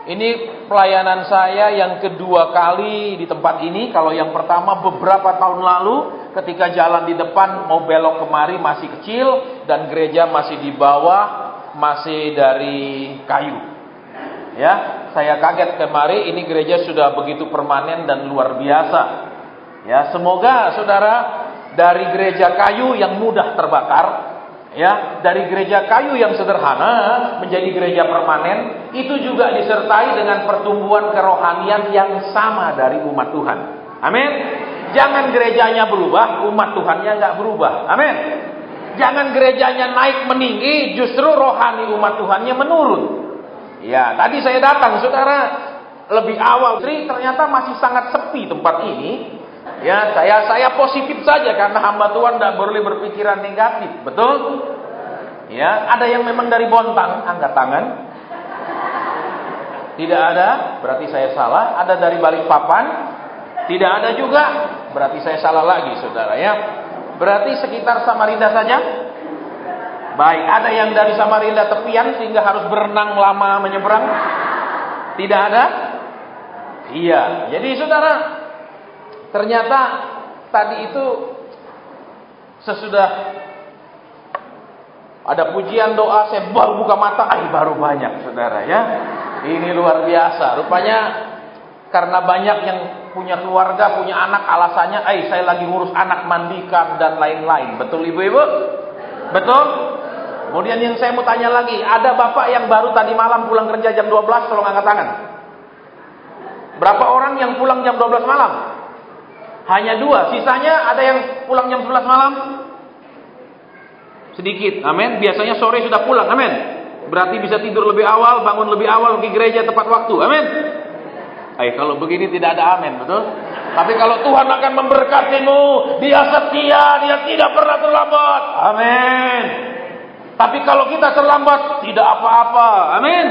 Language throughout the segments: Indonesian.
Ini pelayanan saya yang kedua kali di tempat ini. Kalau yang pertama beberapa tahun lalu ketika jalan di depan mau belok kemari masih kecil dan gereja masih di bawah, masih dari kayu. Ya, saya kaget kemari ini gereja sudah begitu permanen dan luar biasa. Ya, semoga saudara dari gereja kayu yang mudah terbakar, ya, dari gereja kayu yang sederhana menjadi gereja permanen, itu juga disertai dengan pertumbuhan kerohanian yang sama dari umat Tuhan. Amin. Jangan gerejanya berubah, umat Tuhannya nggak berubah. Amin. Jangan gerejanya naik meninggi, justru rohani umat Tuhannya menurun. Ya, tadi saya datang, saudara, lebih awal, ternyata masih sangat sepi tempat ini. Ya, saya positif saja karena hamba Tuhan tidak boleh berpikiran negatif, betul? Ya, ada yang memang dari Bontang, angkat tangan. Tidak ada, berarti saya salah. Ada dari Balikpapan, tidak ada juga, berarti saya salah lagi, saudara ya. Berarti sekitar Samarinda saja. Baik, ada yang dari Samarinda tepian sehingga harus berenang lama menyeberang? Tidak ada? Iya, jadi saudara, ternyata tadi itu sesudah ada pujian doa, saya baru buka mata, baru banyak saudara ya. Ini luar biasa. Rupanya karena banyak yang punya keluarga, punya anak, alasannya, saya lagi ngurus anak, mandikan dan lain-lain. Betul ibu-ibu? Betul? Kemudian yang saya mau tanya lagi, ada bapak yang baru tadi malam pulang kerja jam 12, tolong angkat tangan. Berapa orang yang pulang jam 12 malam? Hanya 2, sisanya ada yang pulang jam 11 malam? Sedikit, amin. Biasanya sore sudah pulang, amin. Berarti bisa tidur lebih awal, bangun lebih awal, pergi gereja tepat waktu, amin. Kalau begini tidak ada amin, betul? Tapi kalau Tuhan akan memberkatimu, Dia setia, Dia tidak pernah terlambat, amin. Tapi kalau kita terlambat, tidak apa-apa, amin.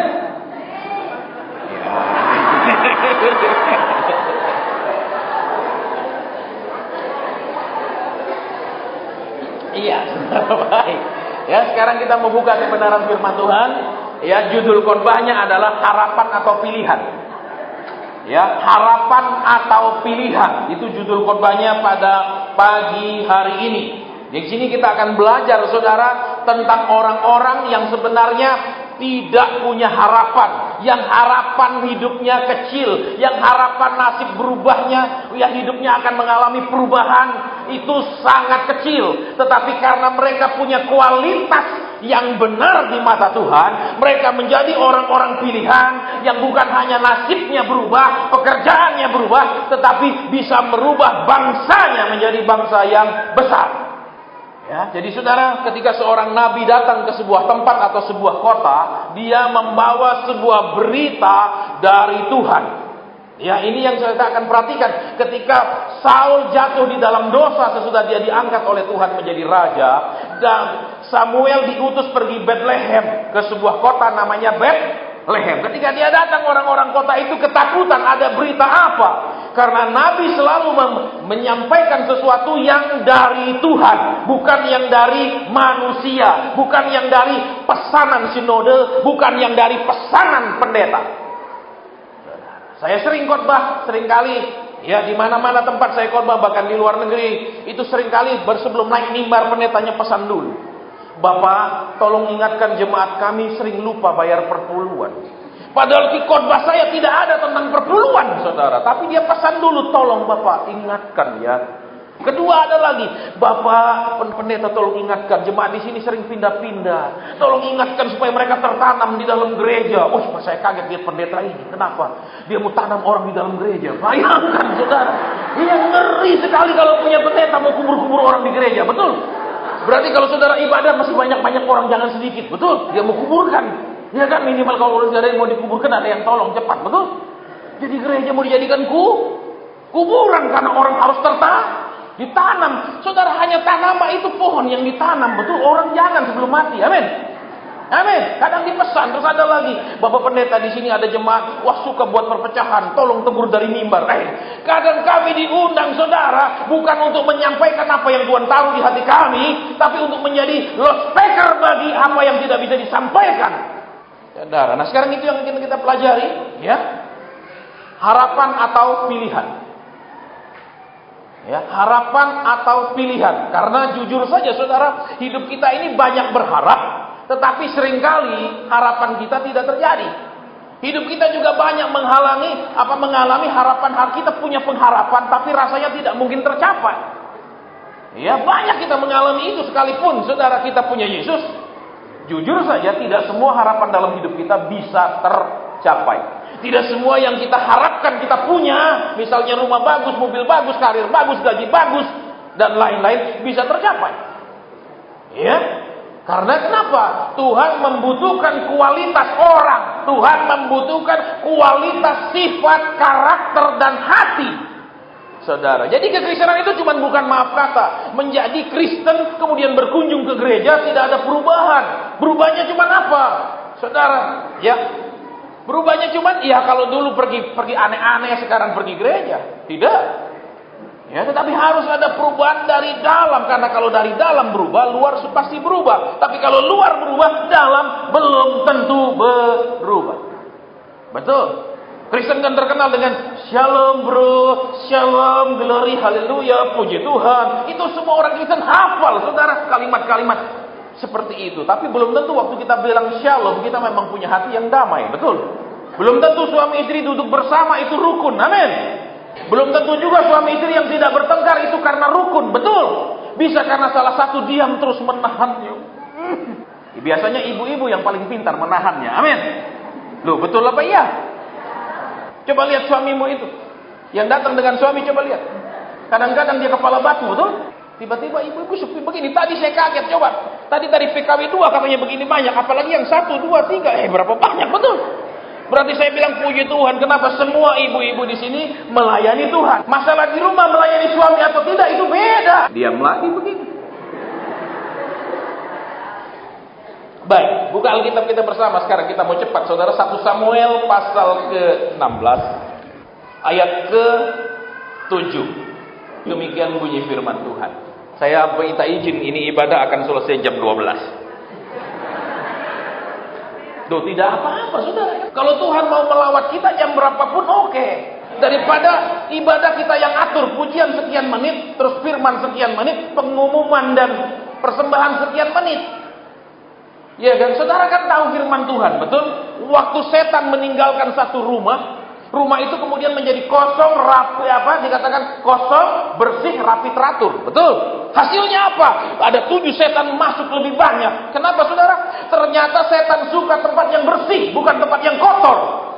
Iya, baik. Ya, sekarang kita membuka kebenaran firman Tuhan. Ya, judul khotbahnya adalah harapan atau pilihan. Ya, harapan atau pilihan. Itu judul khotbahnya pada pagi hari ini. Di sini kita akan belajar, saudara, tentang orang-orang yang sebenarnya tidak punya harapan, yang harapan hidupnya kecil, yang harapan nasib berubahnya, yang hidupnya akan mengalami perubahan itu sangat kecil. Tetapi karena mereka punya kualitas yang benar di mata Tuhan, mereka menjadi orang-orang pilihan yang bukan hanya nasibnya berubah, pekerjaannya berubah, tetapi bisa merubah bangsanya menjadi bangsa yang besar. Ya, jadi saudara, ketika seorang nabi datang ke sebuah tempat atau sebuah kota, dia membawa sebuah berita dari Tuhan. Ya, ini yang saya akan perhatikan. Ketika Saul jatuh di dalam dosa sesudah dia diangkat oleh Tuhan menjadi raja, dan Samuel diutus pergi Bethlehem ke sebuah kota namanya Bethlehem. Ketika dia datang, orang-orang kota itu ketakutan. Ada berita apa? Karena Nabi selalu menyampaikan sesuatu yang dari Tuhan, bukan yang dari manusia, bukan yang dari pesanan sinode, bukan yang dari pesanan pendeta. Saya sering khotbah, seringkali ya di mana-mana tempat saya khotbah, bahkan di luar negeri, itu seringkali sebelum naik mimbar pendetanya pesan dulu. Bapak, tolong ingatkan jemaat kami sering lupa bayar perpuluhan. Padahal di khotbah saya tidak ada tentang perpuluhan, saudara. Tapi dia pesan dulu, tolong Bapak ingatkan ya. Kedua ada lagi, Bapak pendeta tolong ingatkan, jemaat di sini sering pindah-pindah. Tolong ingatkan supaya mereka tertanam di dalam gereja. Saya kaget lihat pendeta ini. Kenapa? Dia mau tanam orang di dalam gereja. Bayangkan, saudara. Dia ngeri sekali kalau punya pendeta mau kubur-kubur orang di gereja, betul? Berarti kalau saudara ibadah masih banyak-banyak orang, jangan sedikit, betul? Dia mau kuburkan. Ya kan, minimal kalau saudara mau dikuburkan ada yang tolong cepat, betul? Jadi gereja mau dijadikan kuburan karena orang harus ditanam. Saudara, hanya tanaman itu pohon yang ditanam, betul? Orang jangan sebelum mati, amin. Amin. Kadang dipesan, terus ada lagi, Bapak pendeta di sini ada jemaat, suka buat perpecahan, tolong tegur dari mimbar. Kadang kami diundang, saudara, bukan untuk menyampaikan apa yang Tuhan taruh di hati kami, tapi untuk menjadi loudspeaker bagi apa yang tidak bisa disampaikan. Saudara, nah sekarang itu yang kita pelajari. ya. Harapan atau pilihan. Ya, harapan atau pilihan. Karena jujur saja saudara, hidup kita ini banyak berharap, tetapi seringkali harapan kita tidak terjadi. Hidup kita juga banyak mengalami harapan, kita punya pengharapan, tapi rasanya tidak mungkin tercapai. Ya, banyak kita mengalami itu sekalipun saudara kita punya Yesus. Jujur saja, tidak semua harapan dalam hidup kita bisa tercapai. Tidak semua yang kita harapkan kita punya, misalnya rumah bagus, mobil bagus, karir bagus, gaji bagus, dan lain-lain bisa tercapai. Ya, karena kenapa? Tuhan membutuhkan kualitas orang. Tuhan membutuhkan kualitas sifat, karakter, dan hati. Saudara, jadi kekristenan itu bukan maaf kata. Menjadi Kristen, kemudian berkunjung ke gereja, tidak ada perubahan. Berubahnya apa? Saudara, ya. Berubahnya kalau dulu pergi aneh-aneh, sekarang pergi gereja. Tidak. Ya, tetapi harus ada perubahan dari dalam. Karena kalau dari dalam berubah, luar pasti berubah. Tapi kalau luar berubah, dalam belum tentu berubah. Betul. Kristen kan terkenal dengan shalom bro, shalom, glory, haleluya, puji Tuhan. Itu semua orang Kristen hafal, saudara, kalimat-kalimat seperti itu. Tapi belum tentu waktu kita bilang shalom, kita memang punya hati yang damai. Betul. Belum tentu suami istri duduk bersama itu rukun. Amin. Belum tentu juga suami istri yang tidak bertengkar itu karena rukun. Betul. Bisa karena salah satu diam terus menahannya. Biasanya ibu-ibu yang paling pintar menahannya. Amin. Loh, betul apa iya? Coba lihat suamimu itu. Yang datang dengan suami, coba lihat. Kadang-kadang dia kepala batu, betul? Tiba-tiba ibu-ibu sepi begini. Tadi saya kaget, coba. Tadi dari PKW 2 katanya begini banyak. Apalagi yang 1, 2, 3. Berapa banyak, betul? Berarti saya bilang puji Tuhan. Kenapa semua ibu-ibu di sini melayani Tuhan? Masalah di rumah melayani suami atau tidak, itu beda. Diam lagi begini. Baik, buka Alkitab kita bersama sekarang. Kita mau cepat, saudara. 1 Samuel pasal ke-16 ayat ke-7. Demikian bunyi firman Tuhan. Saya minta izin, ini ibadah akan selesai jam 12. Duh, tidak apa-apa, saudara. Kalau Tuhan mau melawat kita jam berapapun, oke. Daripada ibadah kita yang atur, pujian sekian menit, terus firman sekian menit, pengumuman dan persembahan sekian menit. Ya kan, saudara kan tahu firman Tuhan, betul? Waktu setan meninggalkan satu rumah itu kemudian menjadi kosong, rapi, dikatakan kosong, bersih, rapi, teratur, betul? Hasilnya apa? Ada 7 setan masuk lebih banyak. Kenapa, saudara? Ternyata setan suka tempat yang bersih, bukan tempat yang kotor.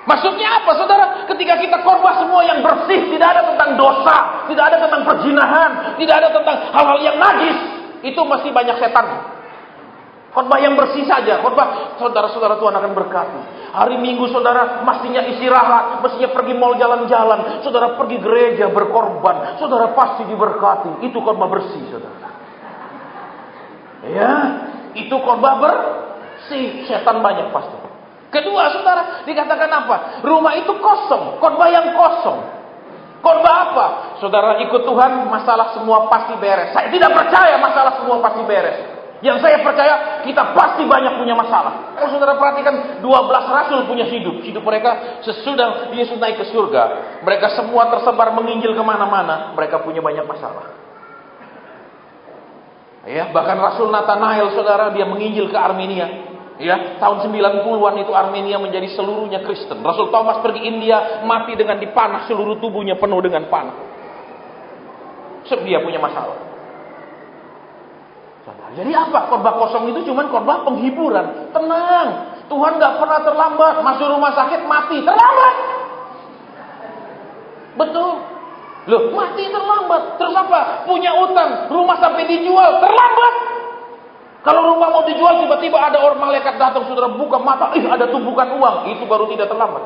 Maksudnya apa, saudara? Ketika kita khotbah semua yang bersih, tidak ada tentang dosa, tidak ada tentang perzinahan, tidak ada tentang hal-hal yang najis, itu masih banyak setan. Khotbah yang bersih saja. Khotbah, saudara-saudara, Tuhan akan berkati. Hari Minggu saudara mestinya istirahat, mestinya pergi mal jalan-jalan. Saudara pergi gereja berkorban, saudara pasti diberkati. Itu khotbah bersih, saudara. Ya, itu khotbah bersih. Setan banyak pasti. Kedua, saudara, dikatakan apa? Rumah itu kosong. Khotbah yang kosong. Khotbah apa? Saudara ikut Tuhan, masalah semua pasti beres. Saya tidak percaya masalah semua pasti beres. Yang saya percaya, kita pasti banyak punya masalah. Kalau saudara perhatikan, 12 rasul punya hidup. Hidup mereka sesudah Yesus naik ke surga. Mereka semua tersebar menginjil kemana-mana. Mereka punya banyak masalah. Ya, bahkan Rasul Nathanael, saudara, dia menginjil ke Armenia. Ya, tahun 90-an itu Armenia menjadi seluruhnya Kristen. Rasul Thomas pergi India, mati dengan dipanah, seluruh tubuhnya penuh dengan panah. Dia punya masalah. Jadi apa? Khotbah kosong itu cuma khotbah penghiburan. Tenang, Tuhan gak pernah terlambat. Masuk rumah sakit mati, terlambat. Betul. Loh, mati terlambat. Terus apa? Punya utang, rumah sampai dijual, terlambat. Kalau rumah mau dijual, tiba-tiba ada orang malaikat datang, saudara buka mata, ada tumpukan uang. Itu baru tidak terlambat.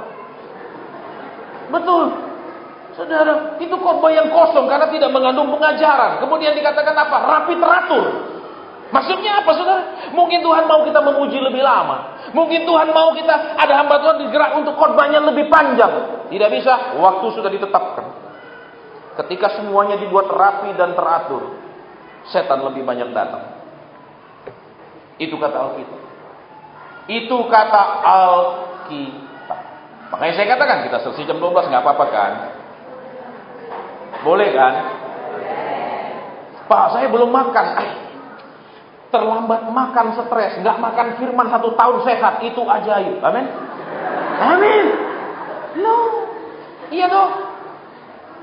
Betul. Saudara, itu khotbah yang kosong karena tidak mengandung pengajaran. Kemudian dikatakan apa? Rapi, teratur. Maksudnya apa, saudara? Mungkin Tuhan mau kita memuji lebih lama. Mungkin Tuhan mau kita, ada hamba Tuhan digerak untuk khotbahnya lebih panjang. Tidak bisa, waktu sudah ditetapkan. Ketika semuanya dibuat rapi dan teratur, setan lebih banyak datang. Itu kata Alkitab. Itu kata Alkitab. Makanya saya katakan kita selesai jam 12 nggak apa-apa kan? Boleh kan? Pak, saya belum makan. Terlambat makan, stres, nggak makan firman 1 tahun sehat, itu ajaib. Amin. Amin. No. Iya dong.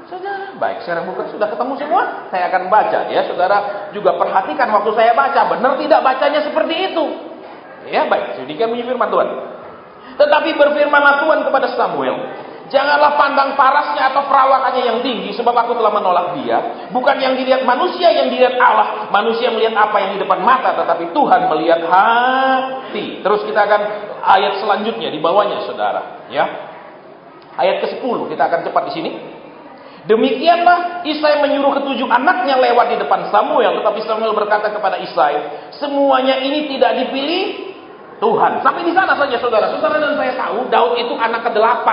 Saudara, baik, sekarang bukan sudah ketemu semua? Saya akan baca ya, saudara juga perhatikan waktu saya baca, benar tidak bacanya seperti itu? Ya, baik, demikian bunyi firman Tuhan. Tetapi berfirmanlah Tuhan kepada Samuel, janganlah pandang parasnya atau perawakannya yang tinggi, sebab aku telah menolak dia. Bukan yang dilihat manusia, yang dilihat Allah. Manusia melihat apa yang di depan mata, tetapi Tuhan melihat hati. Terus kita akan ayat selanjutnya di bawahnya, saudara. Ya, ayat ke-10 kita akan cepat di sini. Demikianlah Isai menyuruh ke-7 anaknya lewat di depan Samuel. Tetapi Samuel berkata kepada Isai, semuanya ini tidak dipilih Tuhan. Sampai di sana saja saudara. Saudara dan saya tahu Daud itu anak ke-8.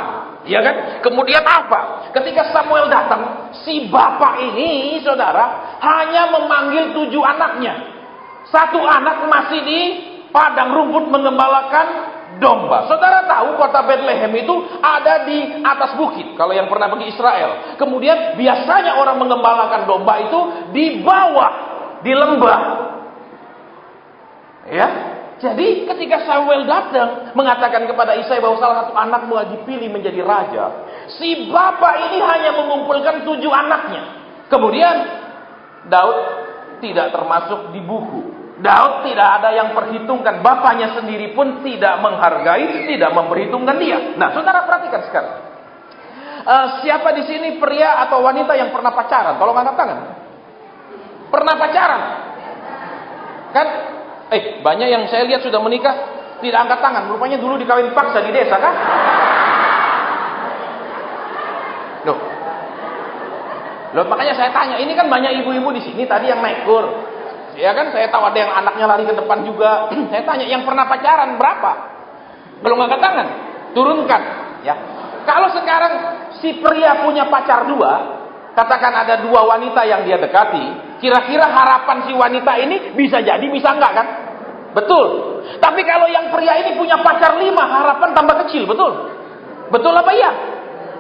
Ya kan? Kemudian apa? Ketika Samuel datang, si bapak ini saudara hanya memanggil 7 anaknya. 1 anak masih di padang rumput mengembalakan domba. Saudara tahu kota Bethlehem itu ada di atas bukit. Kalau yang pernah pergi Israel. Kemudian biasanya orang mengembalakan domba itu di bawah, di lembah. Ya. Jadi ketika Samuel datang mengatakan kepada Isai bahwa salah satu anakmu dipilih menjadi raja, si bapak ini hanya mengumpulkan 7 anaknya. Kemudian Daud tidak termasuk di buku. Daud tidak ada yang perhitungkan, bapaknya sendiri pun tidak menghargai, tidak memperhitungkan dia. Nah, saudara perhatikan sekarang. Siapa di sini pria atau wanita yang pernah pacaran? Tolong angkat tangan. Pernah pacaran? Kan? Banyak yang saya lihat sudah menikah tidak angkat tangan. Rupanya dulu dikawin paksa di desa kan? Loh, makanya saya tanya. Ini kan banyak ibu-ibu di sini tadi yang naik kur. Ya kan, saya tahu ada yang anaknya lari ke depan juga. Saya tanya, yang pernah pacaran berapa? Belum angkat tangan? Turunkan. Ya. Kalau sekarang si pria punya pacar 2, katakan ada 2 wanita yang dia dekati, kira-kira harapan si wanita ini bisa jadi, bisa enggak kan? Betul. Tapi kalau yang pria ini punya pacar 5, harapan tambah kecil, betul? Betul apa iya?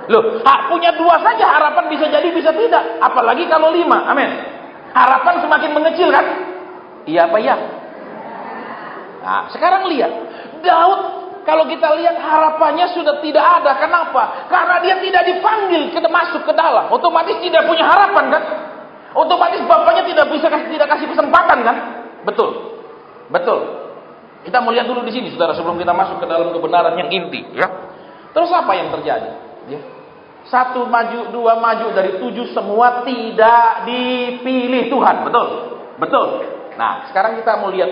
Loh, punya 2 saja harapan bisa jadi, bisa tidak. Apalagi kalau 5, amin. Harapan semakin mengecil kan? Iya apa iya? Nah, sekarang lihat. Daud, kalau kita lihat harapannya sudah tidak ada. Kenapa? Karena dia tidak dipanggil masuk ke dalam. Otomatis tidak punya harapan kan? Otomatis bapaknya tidak kasih kesempatan kan? Betul. Betul. Kita mau lihat dulu di sini saudara sebelum kita masuk ke dalam kebenaran yang inti, ya. Terus apa yang terjadi? Ya. 1 maju, 2 maju, dari 7 semua tidak dipilih Tuhan. Betul? Betul. Nah, sekarang kita mau lihat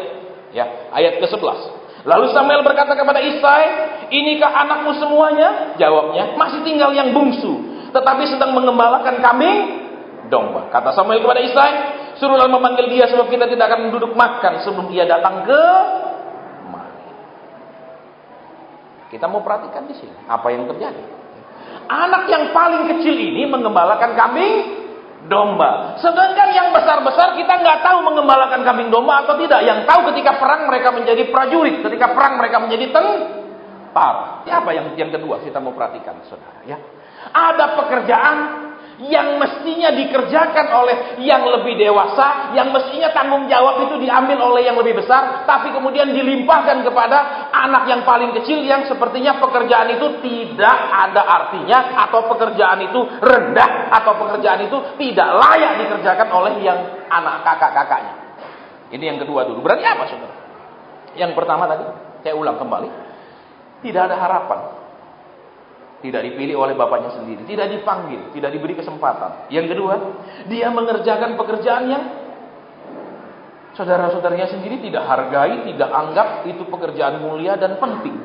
ya, ayat ke-11. Lalu Samuel berkata kepada Isai, inikah anakmu semuanya? Jawabnya, masih tinggal yang bungsu, tetapi sedang mengembalakan kambing domba. Kata Samuel kepada Isai, suruhlah memanggil dia sebab kita tidak akan duduk makan sebelum dia datang ke mari. Kita mau perhatikan di sini apa yang terjadi. Anak yang paling kecil ini mengembalakan kambing domba. Sedangkan yang besar-besar kita nggak tahu mengembalakan kambing domba atau tidak. Yang tahu ketika perang mereka menjadi prajurit, ketika perang mereka menjadi tentara. Apa yang kedua kita mau perhatikan, saudara? Ya, ada pekerjaan yang mestinya dikerjakan oleh yang lebih dewasa, yang mestinya tanggung jawab itu diambil oleh yang lebih besar, tapi kemudian dilimpahkan kepada anak yang paling kecil yang sepertinya pekerjaan itu tidak ada artinya, atau pekerjaan itu rendah, atau pekerjaan itu tidak layak dikerjakan oleh yang anak kakak-kakaknya. Ini yang kedua dulu. Berarti apa, saudara? Yang pertama tadi, saya ulang kembali, tidak ada harapan. Tidak dipilih oleh bapaknya sendiri, tidak dipanggil, tidak diberi kesempatan. Yang kedua, dia mengerjakan pekerjaan yang saudara-saudaranya sendiri tidak hargai, tidak anggap itu pekerjaan mulia dan penting.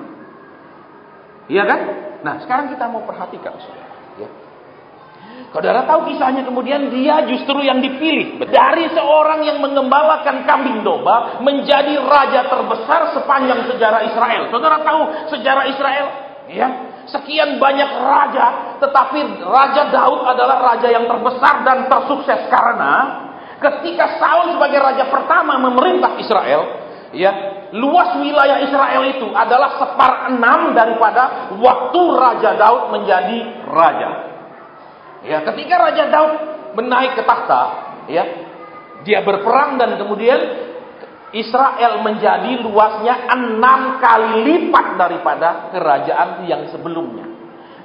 Iya kan? Nah, sekarang kita mau perhatikan, saudara. Ya. Saudara tahu kisahnya, kemudian dia justru yang dipilih dari seorang yang mengembalakan kambing domba menjadi raja terbesar sepanjang sejarah Israel. Saudara tahu sejarah Israel? Ya. Sekian banyak raja, tetapi Raja Daud adalah raja yang terbesar dan tersukses karena ketika Saul sebagai raja pertama memerintah Israel, ya, luas wilayah Israel itu adalah 1/6 daripada waktu Raja Daud menjadi raja. Ya, ketika Raja Daud menaik ke takhta, ya, dia berperang dan kemudian Israel menjadi luasnya 6 kali lipat daripada kerajaan yang sebelumnya.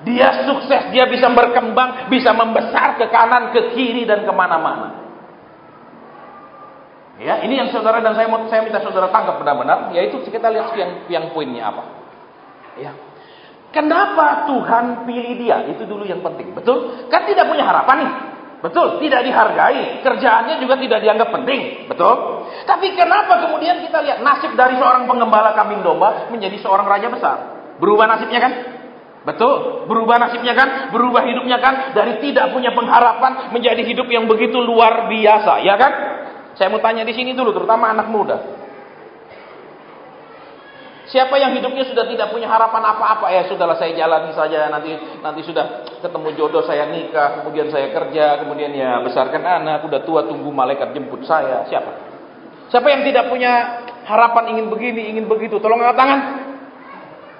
Dia sukses, dia bisa berkembang, bisa membesar ke kanan, ke kiri, dan kemana-mana. Ya, ini yang saudara dan saya minta saudara tangkap benar-benar, yaitu kita lihat yang poinnya apa. Ya. Kenapa Tuhan pilih dia? Itu dulu yang penting. Betul? Kan tidak punya harapan nih. Betul? Tidak dihargai. Kerjaannya juga tidak dianggap penting. Betul? Tapi kenapa kemudian kita lihat nasib dari seorang penggembala kambing domba menjadi seorang raja besar? Berubah nasibnya kan? Betul? Berubah nasibnya kan? Berubah hidupnya kan? Dari tidak punya pengharapan menjadi hidup yang begitu luar biasa. Ya kan? Saya mau tanya di sini dulu, terutama anak muda. Siapa yang hidupnya sudah tidak punya harapan apa-apa? Ya sudahlah, saya jalani saja, nanti sudah ketemu jodoh, saya nikah, kemudian saya kerja, kemudian ya besarkan anak, udah tua tunggu malaikat jemput saya. Siapa? Siapa yang tidak punya harapan ingin begini, ingin begitu? Tolong angkat tangan.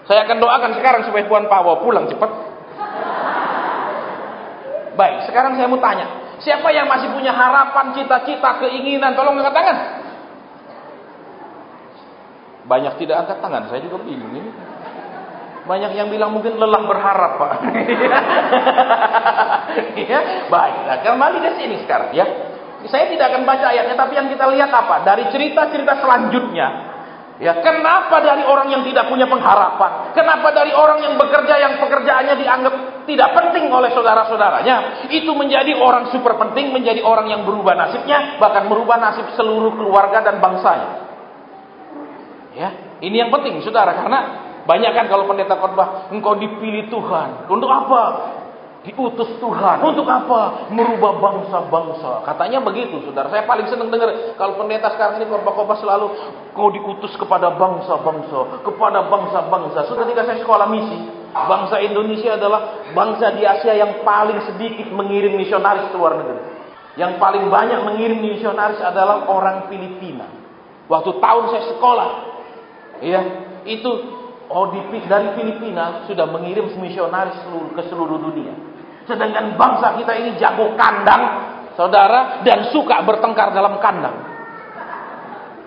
Saya akan doakan sekarang supaya Tuhan bawa pulang cepat. Baik, sekarang saya mau tanya. Siapa yang masih punya harapan, cita-cita, keinginan? Tolong angkat tangan. Banyak tidak angkat tangan, saya juga bingung ini. Banyak yang bilang mungkin lelah berharap, Pak. Ya, baik. Nah, kembali ke sini sekarang ya. Saya tidak akan baca ayatnya, tapi yang kita lihat apa? Dari cerita-cerita selanjutnya. Ya, kenapa dari orang yang tidak punya pengharapan? Kenapa dari orang yang bekerja yang pekerjaannya dianggap tidak penting oleh saudara-saudaranya, itu menjadi orang super penting, menjadi orang yang berubah nasibnya, bahkan merubah nasib seluruh keluarga dan bangsanya. Ya, ini yang penting, saudara, karena banyak kan kalau pendeta khotbah, engkau dipilih Tuhan. Untuk apa? Diutus Tuhan. Untuk apa? Merubah bangsa-bangsa. Katanya begitu, saudara. Saya paling senang dengar kalau pendeta sekarang ini khotbah-khotbah selalu, kau diutus kepada bangsa-bangsa, kepada bangsa-bangsa. Sudah ketika saya sekolah misi, bangsa Indonesia adalah bangsa di Asia yang paling sedikit mengirim misionaris ke luar negeri. Yang paling banyak mengirim misionaris adalah orang Filipina. Waktu tahun saya sekolah, ya, itu dari Filipina sudah mengirim misionaris ke seluruh dunia. Sedangkan bangsa kita ini jago kandang, saudara, dan suka bertengkar dalam kandang.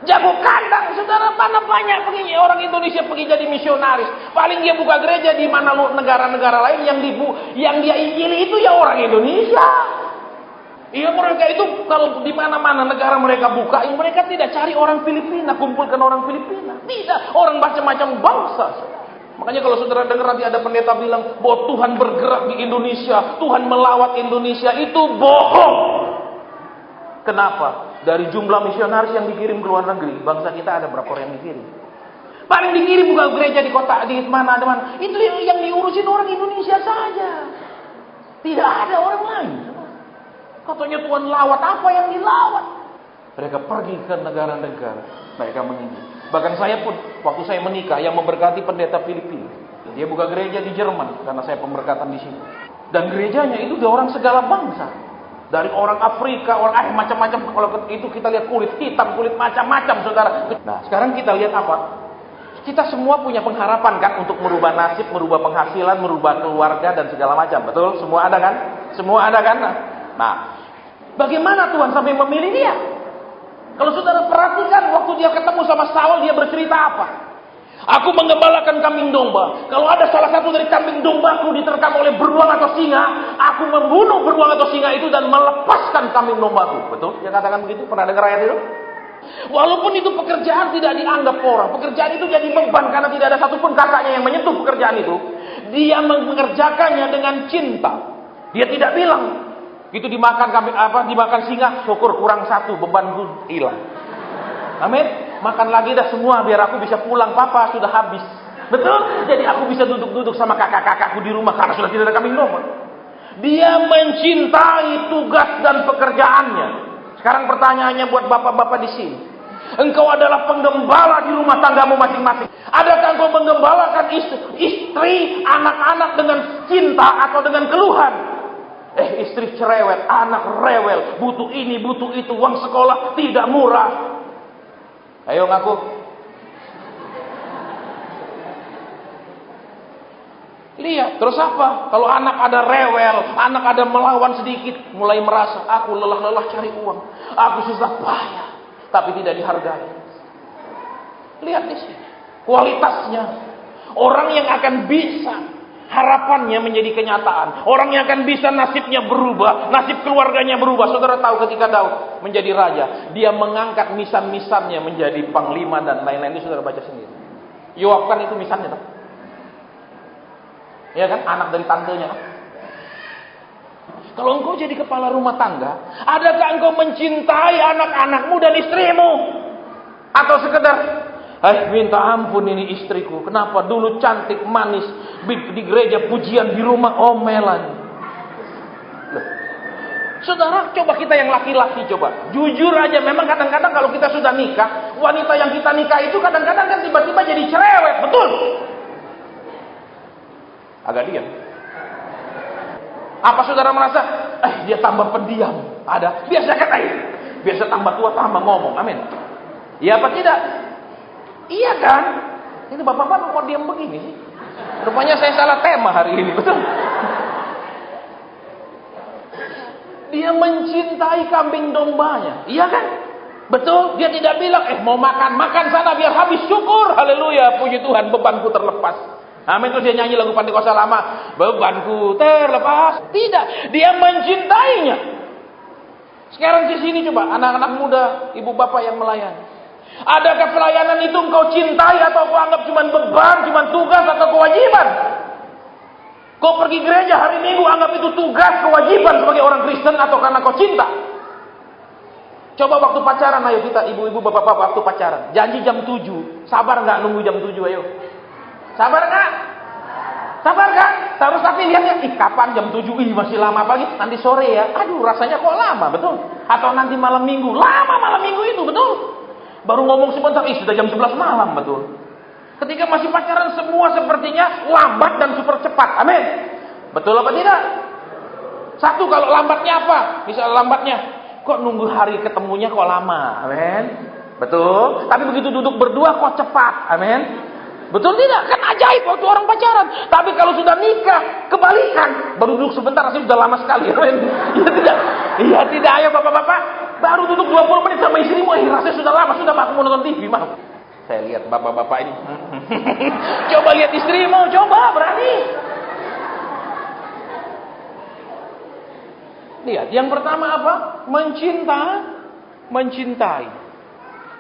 Jago kandang, saudara, mana banyak orang Indonesia pergi jadi misionaris. Paling dia buka gereja di mana negara-negara lain yang dia injili itu ya orang Indonesia. Iya, mereka itu kalau di mana-mana negara mereka buka, mereka tidak cari orang Filipina, kumpulkan orang Filipina. Tidak, orang macam-macam bangsa. Makanya kalau saudara dengar nanti ada pendeta bilang bahwa Tuhan bergerak di Indonesia, Tuhan melawat Indonesia, itu bohong. Kenapa? Dari jumlah misionaris yang dikirim ke luar negeri, bangsa kita ada berapa orang yang dikirim? Paling dikirim buka gereja di kota di mana ada mana. Itu yang diurusin orang Indonesia saja. Tidak ada orang lain. Katanya Tuhan lawat, apa yang dilawat? Mereka pergi ke negara-negara, mereka menginjil. Bahkan saya pun, waktu saya menikah, yang memberkati pendeta Filipina. Dia buka gereja di Jerman, karena saya pemberkatan di sini. Dan gerejanya itu dari orang segala bangsa. Dari orang Afrika, orang macam-macam. Kalau itu kita lihat kulit hitam, kulit macam-macam, saudara. Nah, sekarang kita lihat apa? Kita semua punya pengharapan kan untuk merubah nasib, merubah penghasilan, merubah keluarga dan segala macam. Betul? Semua ada kan? Semua ada kan? Nah, bagaimana Tuhan sampai memilih dia? Kalau saudara perhatikan waktu dia ketemu sama Saul, dia bercerita apa? Aku menggembalakan kambing domba. Kalau ada salah satu dari kambing dombaku diterkam oleh beruang atau singa, aku membunuh beruang atau singa itu dan melepaskan kambing dombaku. Betul? Dia katakan begitu? Pernah dengar ayat itu? Walaupun itu pekerjaan tidak dianggap orang, pekerjaan itu jadi beban karena tidak ada satupun kakaknya yang menyentuh pekerjaan itu. Dia mengerjakannya dengan cinta. Dia tidak bilang, itu dimakan dimakan singa, syukur kurang satu, bebanku hilang. Amin. Makan lagi dah semua biar aku bisa pulang, papa sudah habis. Betul? Jadi aku bisa duduk-duduk sama kakak-kakakku di rumah karena sudah tidak ada kambing domba. Dia mencintai tugas dan pekerjaannya. Sekarang pertanyaannya buat bapak-bapak di sini. Engkau adalah penggembala di rumah tanggamu masing-masing. Adakah engkau menggembalakan istri, anak-anak dengan cinta atau dengan keluhan? Istri cerewet, anak rewel, butuh ini, butuh itu, uang sekolah tidak murah. Ayo ngaku. Lihat, terus apa? Kalau anak ada rewel, anak ada melawan sedikit, mulai merasa, aku lelah-lelah cari uang, aku susah payah, tapi tidak dihargai. Lihat di sini, kualitasnya. Orang yang akan bisa harapannya menjadi kenyataan, orang yang akan bisa nasibnya berubah, nasib keluarganya berubah. Saudara tahu ketika Daud menjadi raja, dia mengangkat misan-misannya menjadi panglima dan lain-lain. Itu saudara baca sendiri. Yoab kan itu misannya, tak? Ya kan, anak dari tantenya kan. Kalau engkau jadi kepala rumah tangga, adakah engkau mencintai anak-anakmu dan istrimu? Atau sekedar, minta ampun ini istriku, kenapa dulu cantik, manis, di gereja pujian, di rumah omelan. Loh. Saudara, coba kita yang laki-laki coba. Jujur aja, memang kadang-kadang kalau kita sudah nikah, wanita yang kita nikah itu kadang-kadang kan tiba-tiba jadi cerewet, betul? Agak diam. Apa saudara merasa, dia tambah pendiam? Ada. Biasa kan, biasa tambah tua tambah ngomong. Amin. Iya apa tidak? Iya kan? Ini bapak-bapak kok diam begini sih? Rupanya saya salah tema hari ini, betul? Dia mencintai kambing dombanya. Iya kan? Betul? Dia tidak bilang, mau makan sana biar habis. Syukur, haleluya, puji Tuhan, bebanku terlepas. Amin. Terus dia nyanyi lagu Pantekosta lama, bebanku terlepas. Tidak, dia mencintainya. Sekarang di sini coba, anak-anak muda, ibu bapak yang melayani. Adakah pelayanan itu engkau cintai atau kau anggap cuma beban, cuma tugas atau kewajiban? Kau pergi gereja hari Minggu anggap itu tugas, kewajiban sebagai orang Kristen atau karena kau cinta? Coba waktu pacaran, ayo kita ibu-ibu bapak-bapak waktu pacaran. Janji jam 7, sabar nggak nunggu jam 7 ayo? Sabar nggak? Sabar kan? Terus tapi lihatnya, kapan jam 7? Masih lama pagi, nanti sore ya. Aduh, rasanya kok lama, betul? Atau nanti malam minggu, lama malam minggu itu, betul? Baru ngomong sebentar, sudah jam 11 malam, betul? Ketika masih pacaran semua sepertinya lambat dan super cepat, amin? Betul apa tidak? Satu, kalau lambatnya apa? Misal lambatnya, kok nunggu hari ketemunya kok lama, amin? Betul? Tapi begitu duduk berdua kok cepat, amin? Betul tidak? Kan ajaib waktu orang pacaran. Tapi kalau sudah nikah, kebalikan. Baru duduk sebentar, rasanya sudah lama sekali. Iya tidak? Iya tidak, ayo bapak-bapak. Baru duduk 20 menit sama istrimu, rasanya sudah lama. Sudah aku mau nonton TV, maaf. Saya lihat bapak-bapak ini. Coba lihat istrimu, coba, berani. Lihat, yang pertama apa? Mencintai.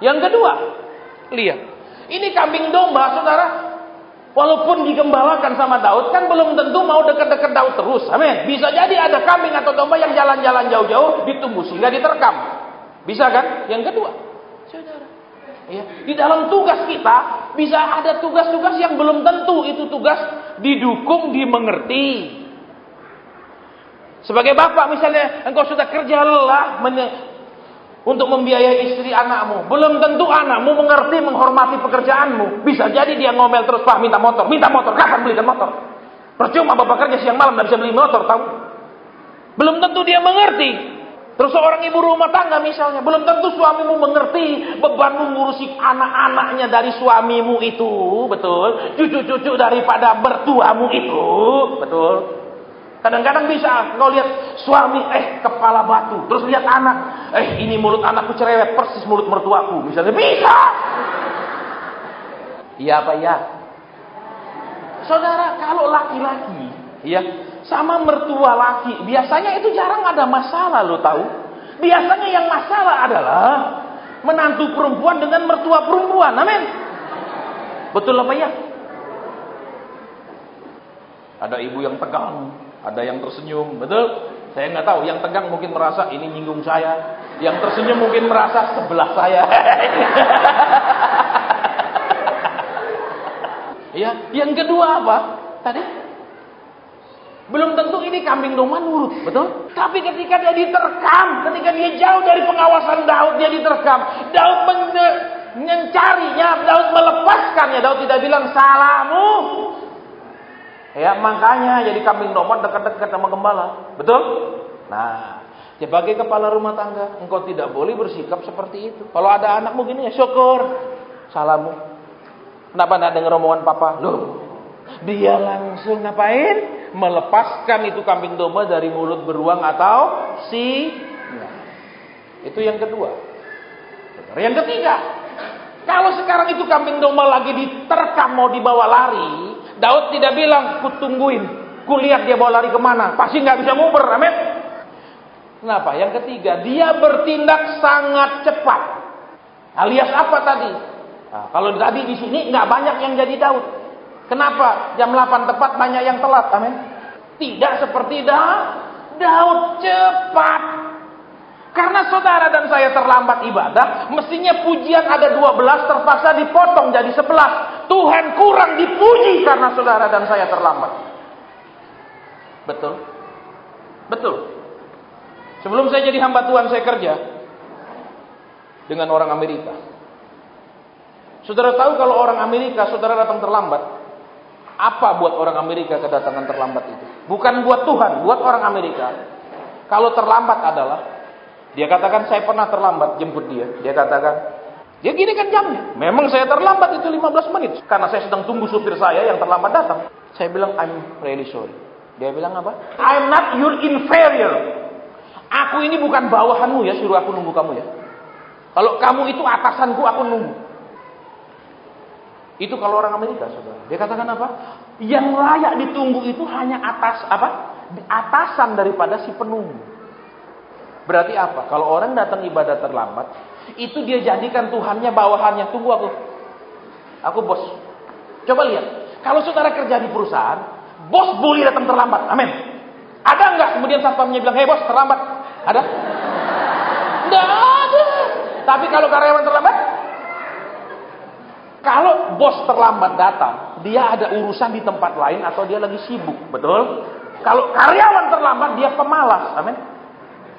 Yang kedua, lihat. Ini kambing domba, saudara. Walaupun digembalakan sama Daud, kan belum tentu mau dekat-dekat Daud terus. Amin. Bisa jadi ada kambing atau domba yang jalan-jalan jauh-jauh, ditunggu sehingga diterkam. Bisa kan? Yang kedua, saudara. Ya, di dalam tugas kita, bisa ada tugas-tugas yang belum tentu itu tugas didukung, dimengerti. Sebagai bapak misalnya, engkau sudah kerja lelah, untuk membiayai istri anakmu. Belum tentu anakmu mengerti, menghormati pekerjaanmu. Bisa jadi dia ngomel terus, Pak minta motor. Kapan belikan motor? Percuma bapak kerja siang malam, tidak bisa beli motor, tahu? Belum tentu dia mengerti. Terus seorang ibu rumah tangga misalnya, belum tentu suamimu mengerti bebanmu ngurusi anak-anaknya dari suamimu itu, betul? Cucu-cucu daripada mertuamu itu, betul? Kadang-kadang bisa kau lihat suami kepala batu, terus lihat anak, ini mulut anakku cerewet persis mulut mertuaku, misalnya bisa. Iya apa ya? Saudara, kalau laki-laki, ya sama mertua laki, biasanya itu jarang ada masalah, lo tahu? Biasanya yang masalah adalah menantu perempuan dengan mertua perempuan, amin. Betul apa ya? Ada ibu yang tegang. Ada yang tersenyum, betul? Saya nggak tahu. Yang tegang mungkin merasa ini nyinggung saya. Yang tersenyum mungkin merasa sebelah saya. Ya, yang kedua apa? Tadi belum tentu ini kambing domba nurut, betul? Tapi ketika dia diterkam, ketika dia jauh dari pengawasan Daud, dia diterkam. Daud mencarinya, Daud melepaskannya. Daud tidak bilang salahmu. Ya, makanya jadi kambing domba dekat-dekat sama gembala. Betul? Nah, sebagai kepala rumah tangga, engkau tidak boleh bersikap seperti itu. Kalau ada anakmu gini ya syukur. Salahmu. Kenapa enggak dengar omongan papa? Loh, Dia langsung ngapain? Melepaskan itu kambing domba dari mulut beruang atau singa. Itu yang kedua. Yang ketiga, kalau sekarang itu kambing domba lagi diterkam mau dibawa lari, Daud tidak bilang, kutungguin, kulihat dia bawa lari kemana, pasti nggak bisa nguber, amin. Kenapa? Yang ketiga, dia bertindak sangat cepat. Alias apa tadi? Nah, kalau tadi di sini nggak banyak yang jadi Daud. Kenapa? Jam 8 tepat banyak yang telat, amin. Tidak seperti Daud, cepat. Karena saudara dan saya terlambat ibadah, mestinya pujian ada 12 terpaksa dipotong jadi 11. Tuhan kurang dipuji karena saudara dan saya terlambat. Betul? Betul. Sebelum saya jadi hamba Tuhan, saya kerja dengan orang Amerika. Saudara tahu kalau orang Amerika, saudara datang terlambat, apa buat orang Amerika kedatangan terlambat itu? Bukan buat Tuhan, buat orang Amerika. Kalau terlambat adalah, dia katakan saya pernah terlambat jemput dia. Dia katakan, dia gini kan jamnya. Memang saya terlambat itu 15 menit. Karena saya sedang tunggu supir saya yang terlambat datang. Saya bilang, I'm really sorry. Dia bilang apa? I'm not your inferior. Aku ini bukan bawahanmu ya, suruh aku nunggu kamu ya. Kalau kamu itu atasanku, aku nunggu. Itu kalau orang Amerika, saudara. Dia katakan apa? Yang layak ditunggu itu hanya atasan daripada si penunggu. Berarti apa? Kalau orang datang ibadah terlambat, itu dia jadikan Tuhannya bawahannya. Tunggu aku. Aku bos. Coba lihat. Kalau saudara kerja di perusahaan, bos boleh datang terlambat. Amin. Ada nggak kemudian satpamnya bilang, hei bos terlambat? Ada? Nggak ada. Tapi kalau karyawan terlambat? Kalau bos terlambat datang, dia ada urusan di tempat lain atau dia lagi sibuk, betul? Kalau karyawan terlambat, dia pemalas, amin.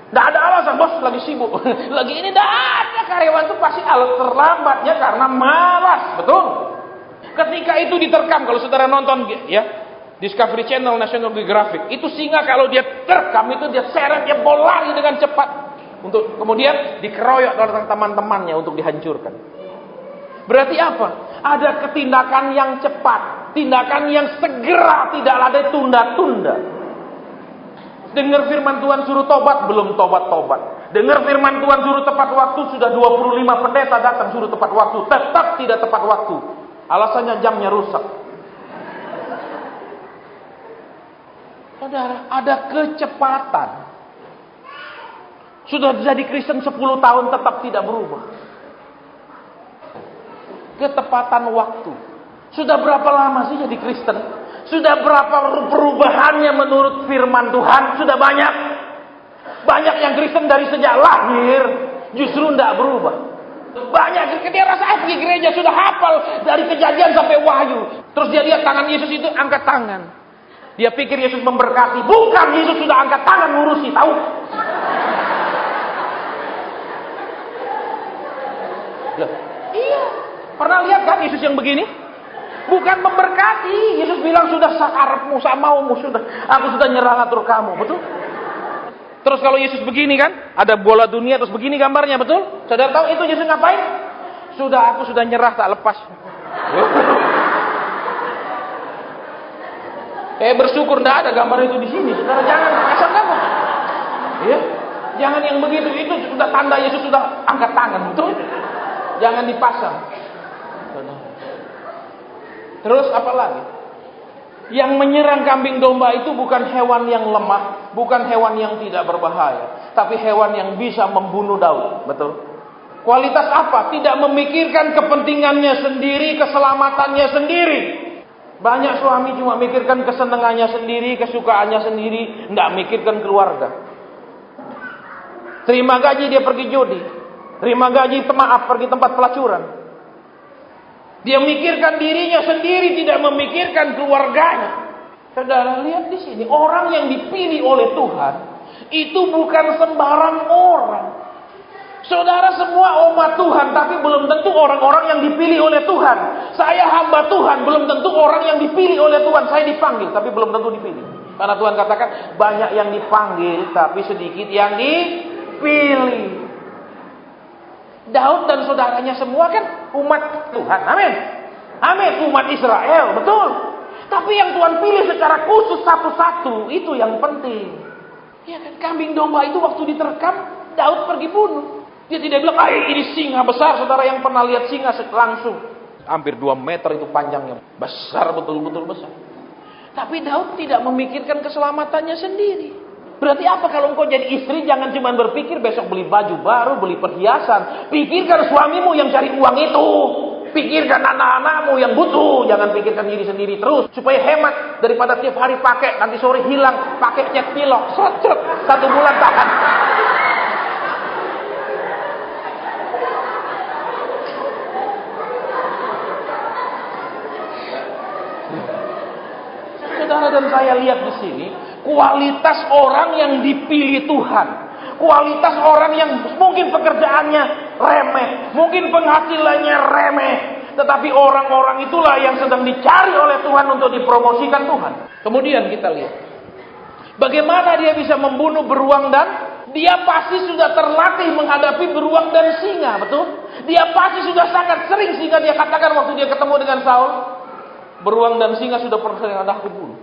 Tidak ada alasan, bos lagi sibuk. Lagi ini tidak ada, karyawan itu pasti terlambatnya karena malas, betul? Ketika itu diterkam, kalau saudara nonton ya Discovery Channel National Geographic, itu singa kalau dia terkam itu dia seret, dia lari dengan cepat untuk kemudian dikeroyok oleh teman-temannya untuk dihancurkan. Berarti apa? Ada ketindakan yang cepat, tindakan yang segera, tidak ada tunda-tunda. Dengar firman Tuhan suruh tobat, belum tobat-tobat. Dengar firman Tuhan suruh tepat waktu, sudah 25 pendeta datang suruh tepat waktu, tetap tidak tepat waktu. Alasannya jamnya rusak. Saudara, ada kecepatan. Sudah jadi Kristen 10 tahun tetap tidak berubah. Ketepatan waktu. Sudah berapa lama sih jadi Kristen? Sudah berapa perubahannya menurut firman Tuhan? Sudah banyak. Banyak yang Kristen dari sejak lahir justru tidak berubah. Banyak dia rasa pergi gereja sudah hafal dari Kejadian sampai Wahyu. Terus dia lihat tangan Yesus itu angkat tangan. Dia pikir Yesus memberkati. Bukan, Yesus sudah angkat tangan ngurusi, tahu? Loh, iya. Pernah lihat kan Yesus yang begini? Bukan memberkati. Yesus bilang sudah sakarepmu, samaumu sudah. Aku sudah nyerah atur kamu, betul? Terus kalau Yesus begini kan, ada bola dunia terus begini gambarnya, betul? Saudara tahu itu Yesus ngapain? Aku sudah nyerah tak lepas. Bersyukur tidak ada gambar itu di sini. Saudara jangan asal kamu. Ya, jangan yang begitu itu sudah tanda Yesus sudah angkat tangan, betul? Jangan dipasang. Terus apa lagi? Yang menyerang kambing domba itu bukan hewan yang lemah, bukan hewan yang tidak berbahaya, tapi hewan yang bisa membunuh Daud, betul? Kualitas apa? Tidak memikirkan kepentingannya sendiri, keselamatannya sendiri. Banyak suami cuma mikirkan kesenangannya sendiri, kesukaannya sendiri, tidak mikirkan keluarga. Terima gaji dia pergi judi, terima gaji pergi tempat pelacuran. Dia mikirkan dirinya sendiri, tidak memikirkan keluarganya. Saudara lihat di sini, orang yang dipilih oleh Tuhan itu bukan sembarang orang. Saudara semua umat Tuhan, tapi belum tentu orang-orang yang dipilih oleh Tuhan. Saya hamba Tuhan, belum tentu orang yang dipilih oleh Tuhan. Saya dipanggil, tapi belum tentu dipilih. Karena Tuhan katakan banyak yang dipanggil, tapi sedikit yang dipilih. Daud dan saudaranya semua kan umat Tuhan. Amin. Amin. Umat Israel. Betul. Tapi yang Tuhan pilih secara khusus satu-satu, itu yang penting. Ya kan, kambing domba itu waktu diterkam, Daud pergi bunuh. Dia tidak bilang, ini singa besar. Saudara yang pernah lihat singa langsung. Hampir 2 meter itu panjangnya. Besar, betul-betul besar. Tapi Daud tidak memikirkan keselamatannya sendiri. Berarti apa kalau engkau jadi istri, jangan cuma berpikir besok beli baju baru, beli perhiasan. Pikirkan suamimu yang cari uang itu. Pikirkan anak-anakmu yang butuh. Jangan pikirkan diri sendiri terus. Supaya hemat. Daripada tiap hari pakai, nanti sore hilang. Pakai cat pilok. Seret-seret. 1 bulan tahan. Saudara dan saya lihat di sini, kualitas orang yang dipilih Tuhan, kualitas orang yang mungkin pekerjaannya remeh, mungkin penghasilannya remeh, tetapi orang-orang itulah yang sedang dicari oleh Tuhan untuk dipromosikan Tuhan. Kemudian kita lihat, bagaimana dia bisa membunuh beruang dan dia pasti sudah terlatih menghadapi beruang dan singa, betul? Dia pasti sudah sangat sering sehingga dia katakan waktu dia ketemu dengan Saul, beruang dan singa sudah pernah aku bunuh.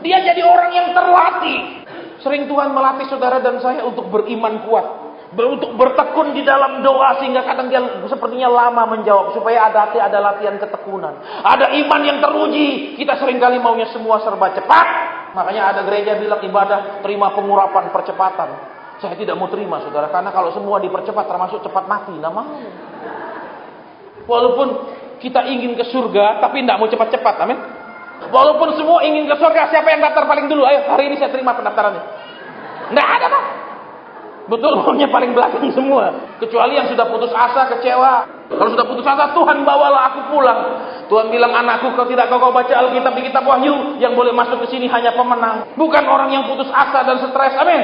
Dia jadi orang yang terlatih. Sering Tuhan melatih saudara dan saya untuk beriman kuat. Untuk bertekun di dalam doa sehingga kadang dia sepertinya lama menjawab. Supaya ada latihan ketekunan. Ada iman yang teruji. Kita seringkali maunya semua serba cepat. Makanya ada gereja bilang ibadah terima pengurapan percepatan. Saya tidak mau terima saudara. Karena kalau semua dipercepat termasuk cepat mati. Nah mau. Walaupun kita ingin ke surga tapi tidak mau cepat-cepat. Amin. Walaupun semua ingin ke surga, siapa yang daftar paling dulu? Ayo, hari ini saya terima pendaftarannya. Nggak ada, Pak. Betul, maunya paling belakang semua. Kecuali yang sudah putus asa, kecewa. Kalau sudah putus asa, Tuhan bawalah aku pulang. Tuhan bilang, anakku, kau baca Alkitab di kitab Wahyu, yang boleh masuk ke sini hanya pemenang. Bukan orang yang putus asa dan stres. Amin.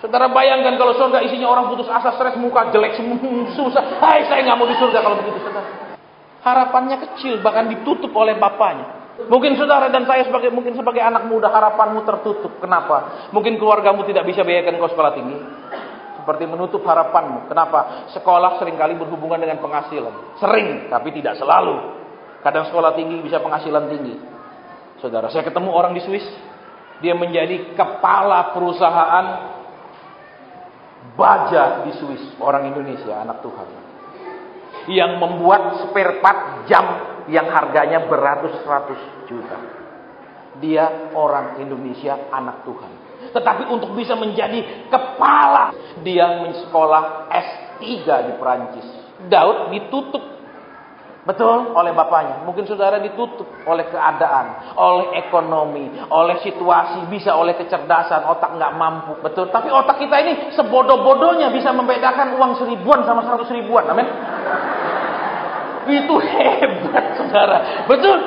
Saudara bayangkan kalau surga isinya orang putus asa, stres, muka jelek, susah. Hai, saya nggak mau di surga kalau begitu, saudara. Harapannya kecil, bahkan ditutup oleh bapaknya. Mungkin saudara dan saya sebagai anak muda harapanmu tertutup. Kenapa? Mungkin keluargamu tidak bisa biayakan kau sekolah tinggi. Seperti menutup harapanmu. Kenapa? Sekolah seringkali berhubungan dengan penghasilan. Sering, tapi tidak selalu. Kadang sekolah tinggi bisa penghasilan tinggi. Saudara, saya ketemu orang di Swiss. Dia menjadi kepala perusahaan baja di Swiss. Orang Indonesia, anak Tuhan. Yang membuat spare part jam yang harganya beratus-ratus juta. Dia orang Indonesia, anak Tuhan. Tetapi untuk bisa menjadi kepala, dia mensekolah S3 di Perancis. Daud ditutup, betul, oleh bapaknya. Mungkin saudara ditutup oleh keadaan, oleh ekonomi, oleh situasi, bisa oleh kecerdasan, otak nggak mampu, betul. Tapi otak kita ini sebodoh-bodohnya bisa membedakan uang 1000-an sama 100 ribuan, amin. Itu hebat saudara. Betul.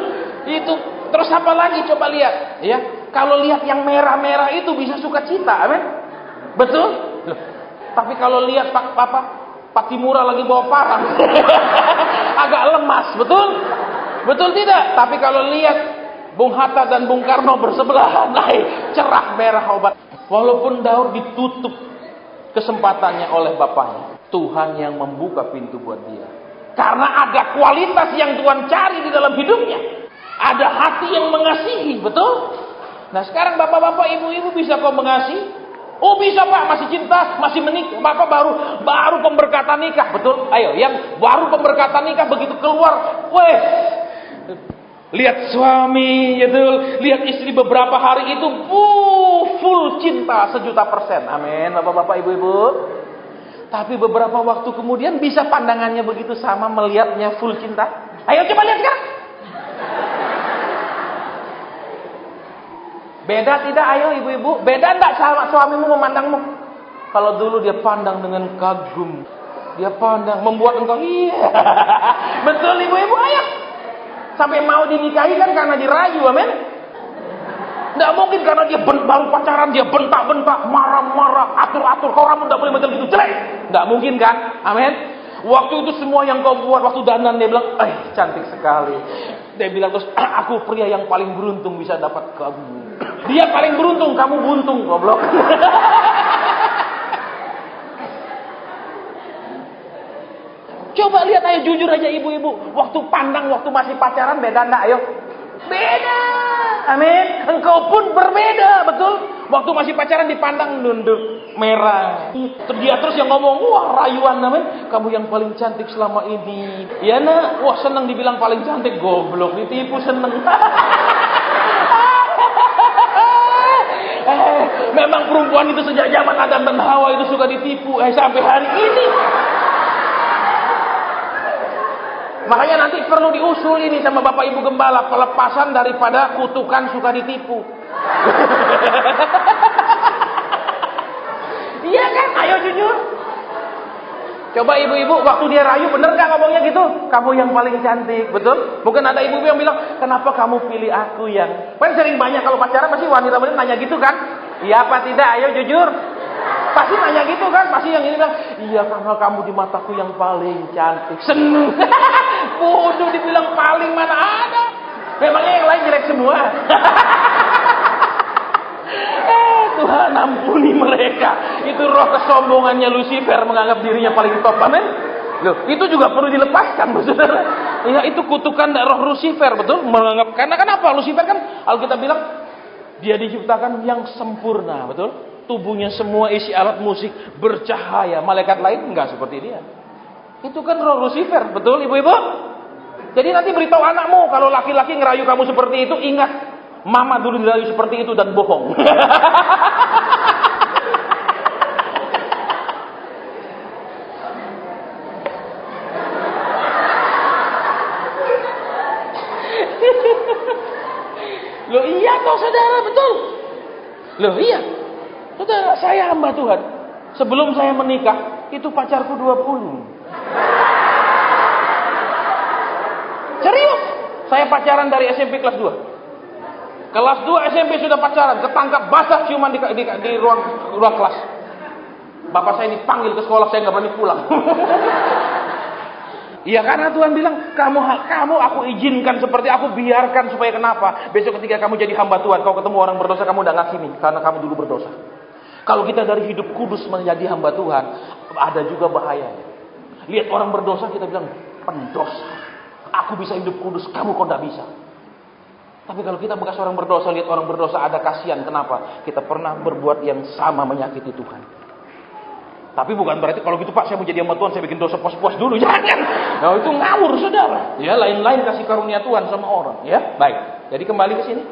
Itu terus apa lagi coba lihat, ya. Kalau lihat yang merah-merah itu bisa sukacita, amin. Betul? Loh. Tapi kalau lihat Pak Timura lagi bawa parang agak lemas, betul? Betul tidak? Tapi kalau lihat Bung Hatta dan Bung Karno bersebelahan, cerah merah obat. Walaupun Daud ditutup kesempatannya oleh bapaknya, Tuhan yang membuka pintu buat dia. Karena ada kualitas yang Tuhan cari di dalam hidupnya. Ada hati yang mengasihi, betul? Nah sekarang bapak-bapak, ibu-ibu bisa kau mengasihi? Oh bisa Pak, masih cinta, masih menikah. Bapak baru pemberkatan nikah, betul? Ayo, yang baru pemberkatan nikah begitu keluar, weh, lihat suami, betul? Lihat istri beberapa hari itu, full cinta 1.000.000%. Amin, bapak-bapak, ibu-ibu. Tapi beberapa waktu kemudian bisa pandangannya begitu sama melihatnya full cinta. Ayo coba lihat sekarang. Beda tidak ayo ibu-ibu? Beda enggak sama suamimu memandangmu? Kalau dulu dia pandang dengan kagum. Dia pandang membuat engkau iya. Betul ibu-ibu ayo. Sampai mau dinikahi kan karena dirayu, amin. Nggak mungkin karena dia baru pacaran dia bentak-bentak, marah-marah, atur-atur. Kau rambut nggak boleh macam itu, jelek. Nggak mungkin kan? Amin. Waktu itu semua yang kau buat waktu dandan dia bilang, cantik sekali. Dia bilang terus, aku pria yang paling beruntung bisa dapat kamu. Dia paling beruntung, kamu buntung, goblok. Coba lihat ayo jujur aja ibu-ibu. Waktu pandang waktu masih pacaran beda enggak ayo? Beda. Amin. Engkau pun berbeda, betul? Waktu masih pacaran dipandang nunduk merah. Dia terus yang ngomong, wah rayuan amin. Kamu yang paling cantik selama ini. Ya nak, wah senang dibilang paling cantik. Goblok, ditipu seneng. Memang perempuan itu sejak zaman Adam dan Hawa itu suka ditipu. Sampai hari ini. Makanya nanti perlu diusul ini sama Bapak Ibu Gembala, pelepasan daripada kutukan suka ditipu. Iya kan? Ayo jujur. Coba ibu-ibu waktu dia rayu bener gak ngomongnya gitu? Kamu yang paling cantik, betul? Mungkin ada ibu-ibu yang bilang, kenapa kamu pilih aku yang? Kan sering banyak kalau pacaran pasti wanita-wanita nanya gitu kan? Iya apa tidak? Ayo jujur. Pasti nanya gitu kan? Pasti yang ini bilang, iya karena kamu di mataku yang paling cantik. Seneng. Bodoh dibilang paling mana ada. Memangnya yang lain jelek semua. Tuhan ampuni mereka. Itu roh kesombongannya Lucifer menganggap dirinya paling top. Amin. Loh, itu juga perlu dilepaskan, saudara. Ya, itu kutukan roh Lucifer, betul? Menganggap karena kenapa? Lucifer kan Alkitab bilang dia diciptakan yang sempurna, betul? Tubuhnya semua isi alat musik bercahaya. Malaikat lain enggak seperti dia. Itu kan roh Lucifer, betul ibu-ibu? Jadi nanti beritahu anakmu kalau laki-laki ngerayu kamu seperti itu, ingat mama dulu dirayu seperti itu dan bohong. Loh iya toh saudara, betul. Loh iya. Saudara, saya hamba Tuhan. Sebelum saya menikah, itu pacarku 20. Serius. Saya pacaran dari SMP kelas 2. Kelas 2 SMP sudah pacaran, ketangkap basah ciuman di ruang kelas. Bapak saya dipanggil ke sekolah, saya nggak berani pulang. Iya karena Tuhan bilang, kamu aku izinkan seperti aku biarkan supaya kenapa? Besok ketika kamu jadi hamba Tuhan, kau ketemu orang berdosa, kamu udah ngakini karena kamu dulu berdosa. Kalau kita dari hidup kudus menjadi hamba Tuhan, ada juga bahayanya. Lihat orang berdosa, kita bilang pendosa. Aku bisa hidup kudus, kamu kok tidak bisa. Tapi kalau kita bekas orang berdosa, lihat orang berdosa ada kasihan. Kenapa? Kita pernah berbuat yang sama menyakiti Tuhan. Tapi bukan berarti kalau gitu Pak saya mau jadi hamba Tuhan saya bikin dosa pos-pos dulu. Jangan. Nah itu ngawur saudara. Ya lain-lain kasih karunia Tuhan sama orang. Ya baik. Jadi kembali ke sini.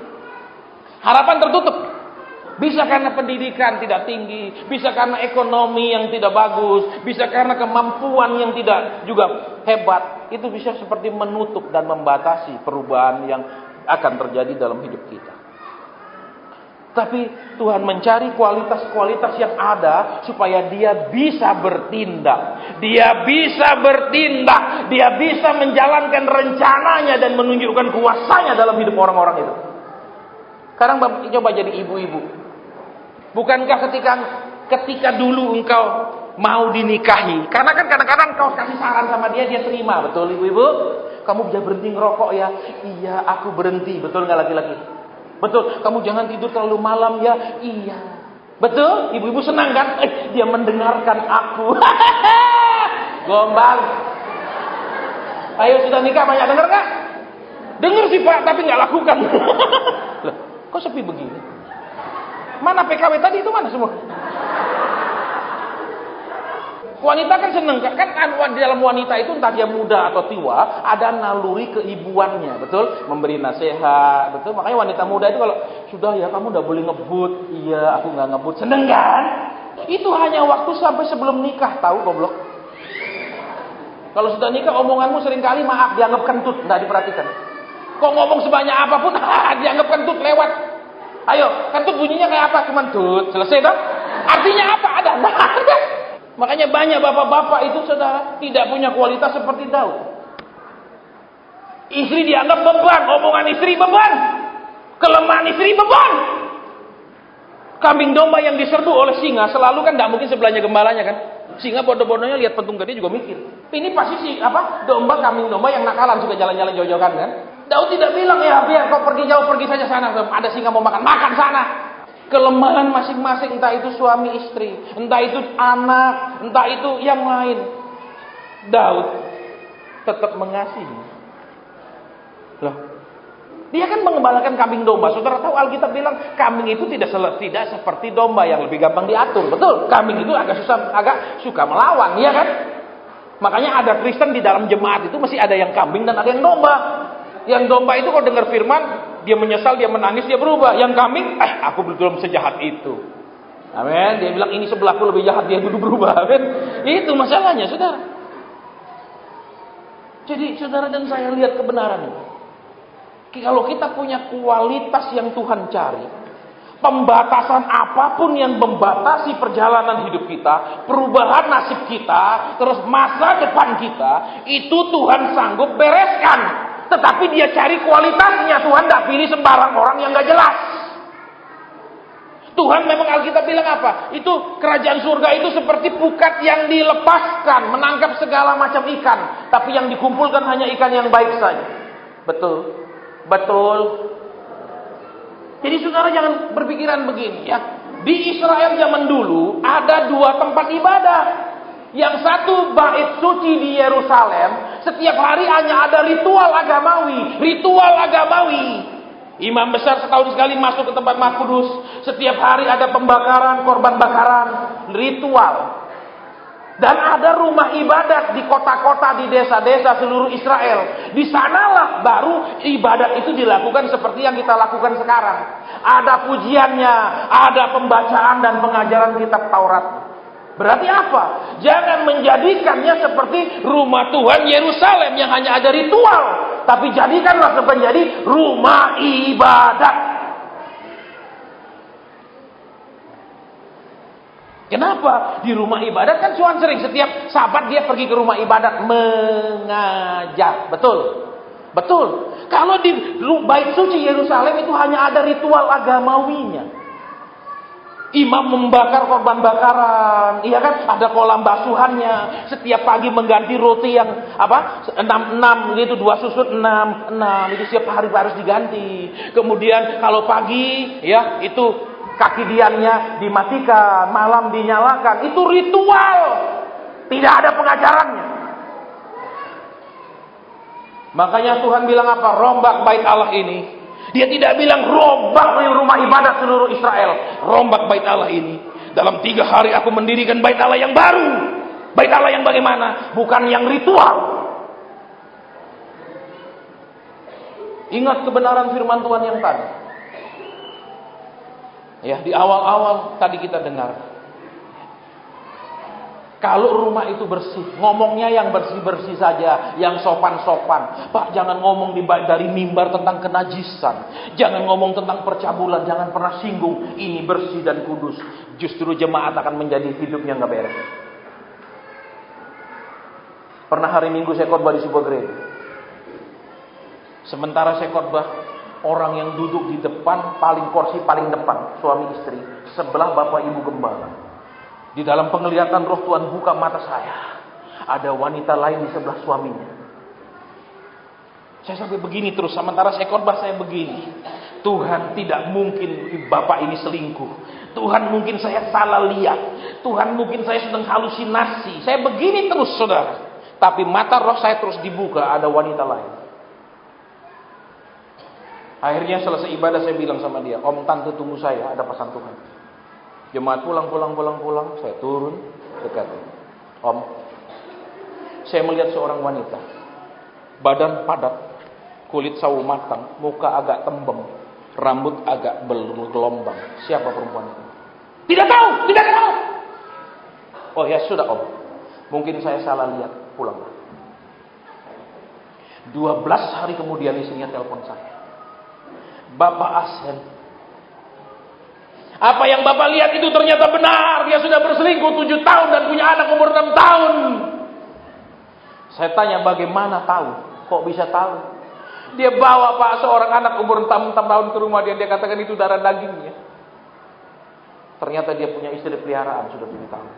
Harapan tertutup. Bisa karena pendidikan tidak tinggi, bisa karena ekonomi yang tidak bagus, bisa karena kemampuan yang tidak juga hebat. Itu bisa seperti menutup dan membatasi perubahan yang akan terjadi dalam hidup kita. Tapi Tuhan mencari kualitas-kualitas yang ada supaya dia bisa bertindak. Dia bisa bertindak, dia bisa menjalankan rencananya dan menunjukkan kuasanya dalam hidup orang-orang itu. Sekarang coba jadi ibu-ibu. Bukankah ketika dulu engkau mau dinikahi, karena kan kadang-kadang kau kasih saran sama dia, dia terima, betul ibu-ibu? Kamu bisa berhenti ngerokok ya? Iya, aku berhenti, betul nggak laki-laki? Betul, kamu jangan tidur terlalu malam ya? Iya. Betul? Ibu-ibu senang kan? Dia mendengarkan aku. Gombal. Ayo sudah nikah, banyak dengar nggak? Dengar sih Pak, tapi nggak lakukan. Loh, kok sepi begini? Mana PKW tadi itu mana semua? Wanita kan seneng kan di dalam wanita itu entah dia muda atau tua ada naluri keibuannya, betul? Memberi nasihat, betul? Makanya wanita muda itu kalau sudah ya kamu udah boleh ngebut, iya aku nggak ngebut, seneng kan? Itu hanya waktu sampai sebelum nikah, tahu goblok? Kalau sudah nikah omonganmu seringkali maaf dianggap kentut, nggak diperhatikan. Kok ngomong sebanyak apapun dianggap kentut lewat. Ayo, kentut bunyinya kayak apa? Cuman tut, selesai dong. Artinya apa? Ada. Nah, ada. Makanya banyak bapak-bapak itu saudara tidak punya kualitas seperti Daud. Istri dianggap beban, omongan istri beban, kelemahan istri beban. Kambing domba yang diserbu oleh singa selalu kan tidak mungkin sebelahnya gembalanya kan. Singa bodoh-bodohnya lihat pentung gede juga mikir. Ini pasti domba, kambing domba yang nakalan suka jalan-jalan jauh-jauhan kan. Daud tidak bilang ya biar kau pergi jauh, pergi saja sana. Ada singa mau makan sana. Kelemahan masing-masing, entah itu suami istri, entah itu anak, entah itu yang lain. Daud tetap mengasihi. Loh, Dia kan mengembalakan kambing domba. Saudara tahu Alkitab bilang kambing itu tidak seperti domba yang lebih gampang diatur. Betul? Kambing itu agak suka melawan, iya kan? Makanya ada Kristen di dalam jemaat itu masih ada yang kambing dan ada yang domba. Yang domba itu kalau dengar firman, dia menyesal, dia menangis, dia berubah. Yang kambing, aku belum sejahat itu. Amin. Dia bilang ini sebelahku lebih jahat, dia berubah. Amin. Itu masalahnya, saudara. Jadi saudara dan saya lihat kebenaran ini. Kalau kita punya kualitas yang Tuhan cari, pembatasan apapun yang membatasi perjalanan hidup kita, perubahan nasib kita, terus masa depan kita, itu Tuhan sanggup bereskan. Tetapi dia cari kualitasnya. Tuhan tidak pilih sembarang orang yang gak jelas. Tuhan memang Alkitab bilang apa? Itu kerajaan surga itu seperti pukat yang dilepaskan, menangkap segala macam ikan. Tapi yang dikumpulkan hanya ikan yang baik saja. Betul. Betul. Jadi saudara jangan berpikiran begini ya. Di Israel zaman dulu ada 2 tempat ibadah. Yang satu bait suci di Yerusalem. Setiap hari hanya ada ritual agamawi. Ritual agamawi. Imam besar setahun sekali masuk ke tempat Maha Kudus. Setiap hari ada pembakaran, korban bakaran. Ritual. Dan ada rumah ibadat di kota-kota, di desa-desa seluruh Israel. Di sanalah baru ibadat itu dilakukan seperti yang kita lakukan sekarang. Ada pujiannya, ada pembacaan dan pengajaran kitab Taurat. Berarti apa? Jangan menjadikannya seperti rumah Tuhan Yerusalem yang hanya ada ritual. Tapi jadikanlah menjadi rumah ibadat. Kenapa? Di rumah ibadat kan Tuhan sering setiap Sabat dia pergi ke rumah ibadat mengajar. Betul? Betul. Kalau di bait suci Yerusalem itu hanya ada ritual agamawinya. Imam membakar korban bakaran, iya kan? Ada kolam basuhannya. Setiap pagi mengganti roti yang 6 itu 2 susut 6 itu setiap hari harus diganti. Kemudian kalau pagi ya itu kaki diannya dimatikan, malam dinyalakan. Itu ritual. Tidak ada pengajarannya. Makanya Tuhan bilang apa? Rombak bait Allah ini. Dia tidak bilang rombak rumah ibadat seluruh Israel. Rombak bait Allah ini. Dalam 3 hari aku mendirikan bait Allah yang baru. Bait Allah yang bagaimana? Bukan yang ritual. Ingat kebenaran firman Tuhan yang tadi. Ya, di awal-awal tadi kita dengar. Kalau rumah itu bersih, ngomongnya yang bersih-bersih saja, yang sopan-sopan. Pak, jangan ngomong dari mimbar tentang kenajisan. Jangan ngomong tentang percabulan, jangan pernah singgung ini bersih dan kudus. Justru jemaat akan menjadi hidupnya nggak beres. Pernah hari Minggu saya khotbah di sebuah gereja. Sementara saya khotbah, orang yang duduk di depan, kursi paling depan, suami istri, sebelah bapak ibu gembala. Di dalam penglihatan roh Tuhan buka mata saya. Ada wanita lain di sebelah suaminya. Saya sampai begini terus, sementara saya khotbah saya begini. Tuhan, tidak mungkin bapak ini selingkuh. Tuhan, mungkin saya salah lihat. Tuhan, mungkin saya sedang halusinasi. Saya begini terus, saudara. Tapi mata roh saya terus dibuka, ada wanita lain. Akhirnya selesai ibadah saya bilang sama dia, Om, tante tunggu saya, ada pesan Tuhan. Jemaat pulang, saya turun dekat. Om, saya melihat seorang wanita, badan padat, kulit sawo matang, muka agak tembem, rambut agak bergelombang. Siapa perempuan itu? Tidak tahu. Oh ya sudah Om, mungkin saya salah lihat, pulanglah. 12 hari kemudian istrinya telepon saya. Bapak Asen, apa yang Bapak lihat itu ternyata benar. Dia sudah berselingkuh 7 tahun dan punya anak umur 6 tahun. Saya tanya bagaimana tahu? Kok bisa tahu? Dia bawa Pak seorang anak umur 6 tahun ke rumah dia. Dia katakan itu darah dagingnya. Ternyata dia punya istri peliharaan sudah 7 tahun.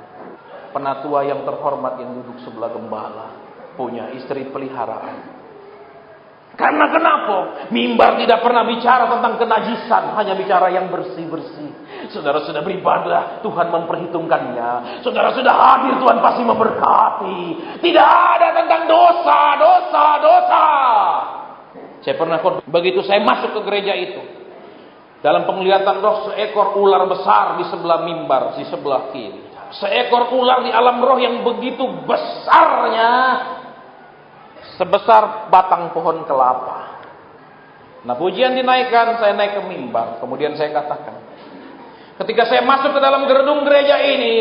Penatua yang terhormat yang duduk sebelah gembala punya istri peliharaan. Karena kenapa? Mimbar tidak pernah bicara tentang kenajisan, hanya bicara yang bersih-bersih. Saudara sudah beribadah, Tuhan memperhitungkannya. Saudara sudah hadir, Tuhan pasti memberkati. Tidak ada tentang dosa. Saya pernah begitu saya masuk ke gereja itu, dalam penglihatan roh seekor ular besar di sebelah mimbar, di sebelah kiri. Seekor ular di alam roh yang begitu besarnya, sebesar batang pohon kelapa. Nah, pujian dinaikkan, saya naik ke mimbar. Kemudian saya katakan, ketika saya masuk ke dalam gedung gereja ini,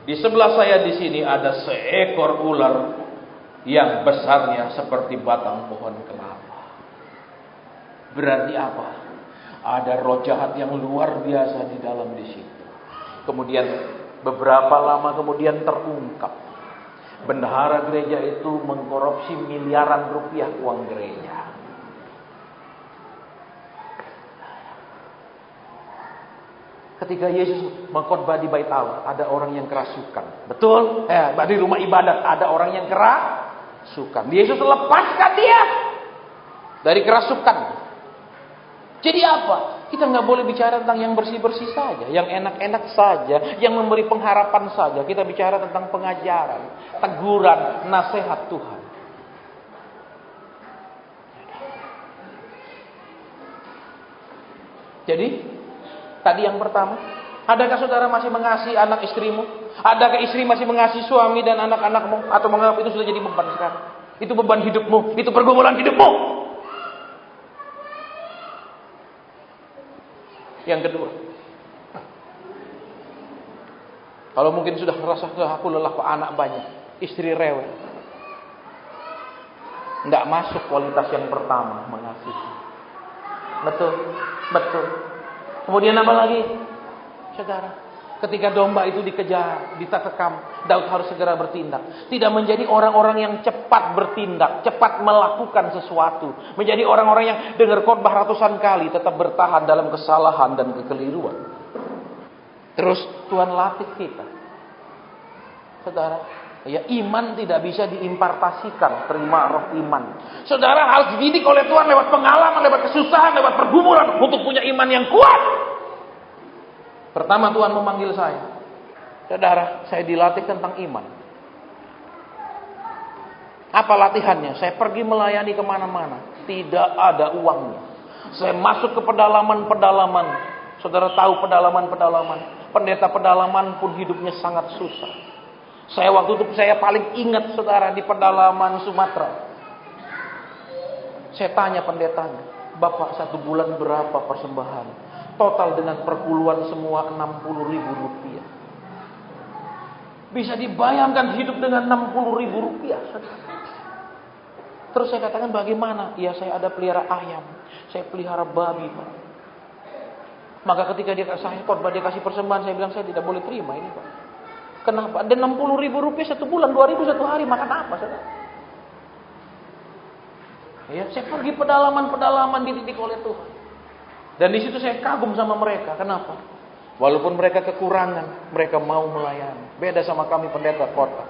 di sebelah saya di sini ada seekor ular yang besarnya seperti batang pohon kelapa. Berarti apa? Ada roh jahat yang luar biasa di dalam di situ. Kemudian beberapa lama kemudian terungkap, bendahara gereja itu mengkorupsi miliaran rupiah uang gereja. Ketika Yesus mengkhotbah di Bait Allah, ada orang yang kerasukan. Betul? Di rumah ibadat ada orang yang kerasukan. Yesus lepaskan dia dari kerasukan. Jadi apa? Kita nggak boleh bicara tentang yang bersih-bersih saja, yang enak-enak saja, yang memberi pengharapan saja. Kita bicara tentang pengajaran, teguran, nasihat Tuhan. Jadi tadi yang pertama, adakah saudara masih mengasihi anak istrimu? Adakah istri masih mengasihi suami dan anak-anakmu? Atau menganggap itu sudah jadi beban sekarang? Itu beban hidupmu, itu pergumulan hidupmu. Yang kedua, kalau mungkin sudah merasa aku lelah, kok anak banyak, istri rewel, nggak masuk kualitas yang pertama, mengasihi. Betul. Kemudian apa lagi? Saudara, ketika domba itu dikejar, diterkam, Daud harus segera bertindak. Tidak menjadi orang-orang yang cepat bertindak, cepat melakukan sesuatu. Menjadi orang-orang yang dengar khotbah ratusan kali, tetap bertahan dalam kesalahan dan kekeliruan. Terus Tuhan latih kita. Saudara, ya, iman tidak bisa diimpartasikan, terima roh iman. Saudara harus dididik oleh Tuhan lewat pengalaman, lewat kesusahan, lewat pergumulan untuk punya iman yang kuat. Pertama Tuhan memanggil saya. Saudara, saya dilatih tentang iman. Apa latihannya? Saya pergi melayani kemana-mana. Tidak ada uangnya. Saya masuk ke pedalaman-pedalaman. Saudara tahu pedalaman-pedalaman. Pendeta pedalaman pun hidupnya sangat susah. Saya waktu itu saya paling ingat saudara di pedalaman Sumatera. Saya tanya pendetanya, Bapak 1 bulan berapa persembahan? Total dengan perpuluhan semua 60.000 rupiah. Bisa dibayangkan hidup dengan 60.000 rupiah. Terus saya katakan bagaimana? Ya saya ada pelihara ayam. Saya pelihara babi Pak. Maka ketika dia kasih persembahan, saya bilang saya tidak boleh terima ini Pak. Kenapa? Ada 60.000 rupiah 1 bulan, 2.000 1 hari, makan apa saudara? Ya, saya pergi pedalaman-pedalaman dididik oleh Tuhan. Dan di situ saya kagum sama mereka. Kenapa? Walaupun mereka kekurangan, mereka mau melayani. Beda sama kami pendeta kota.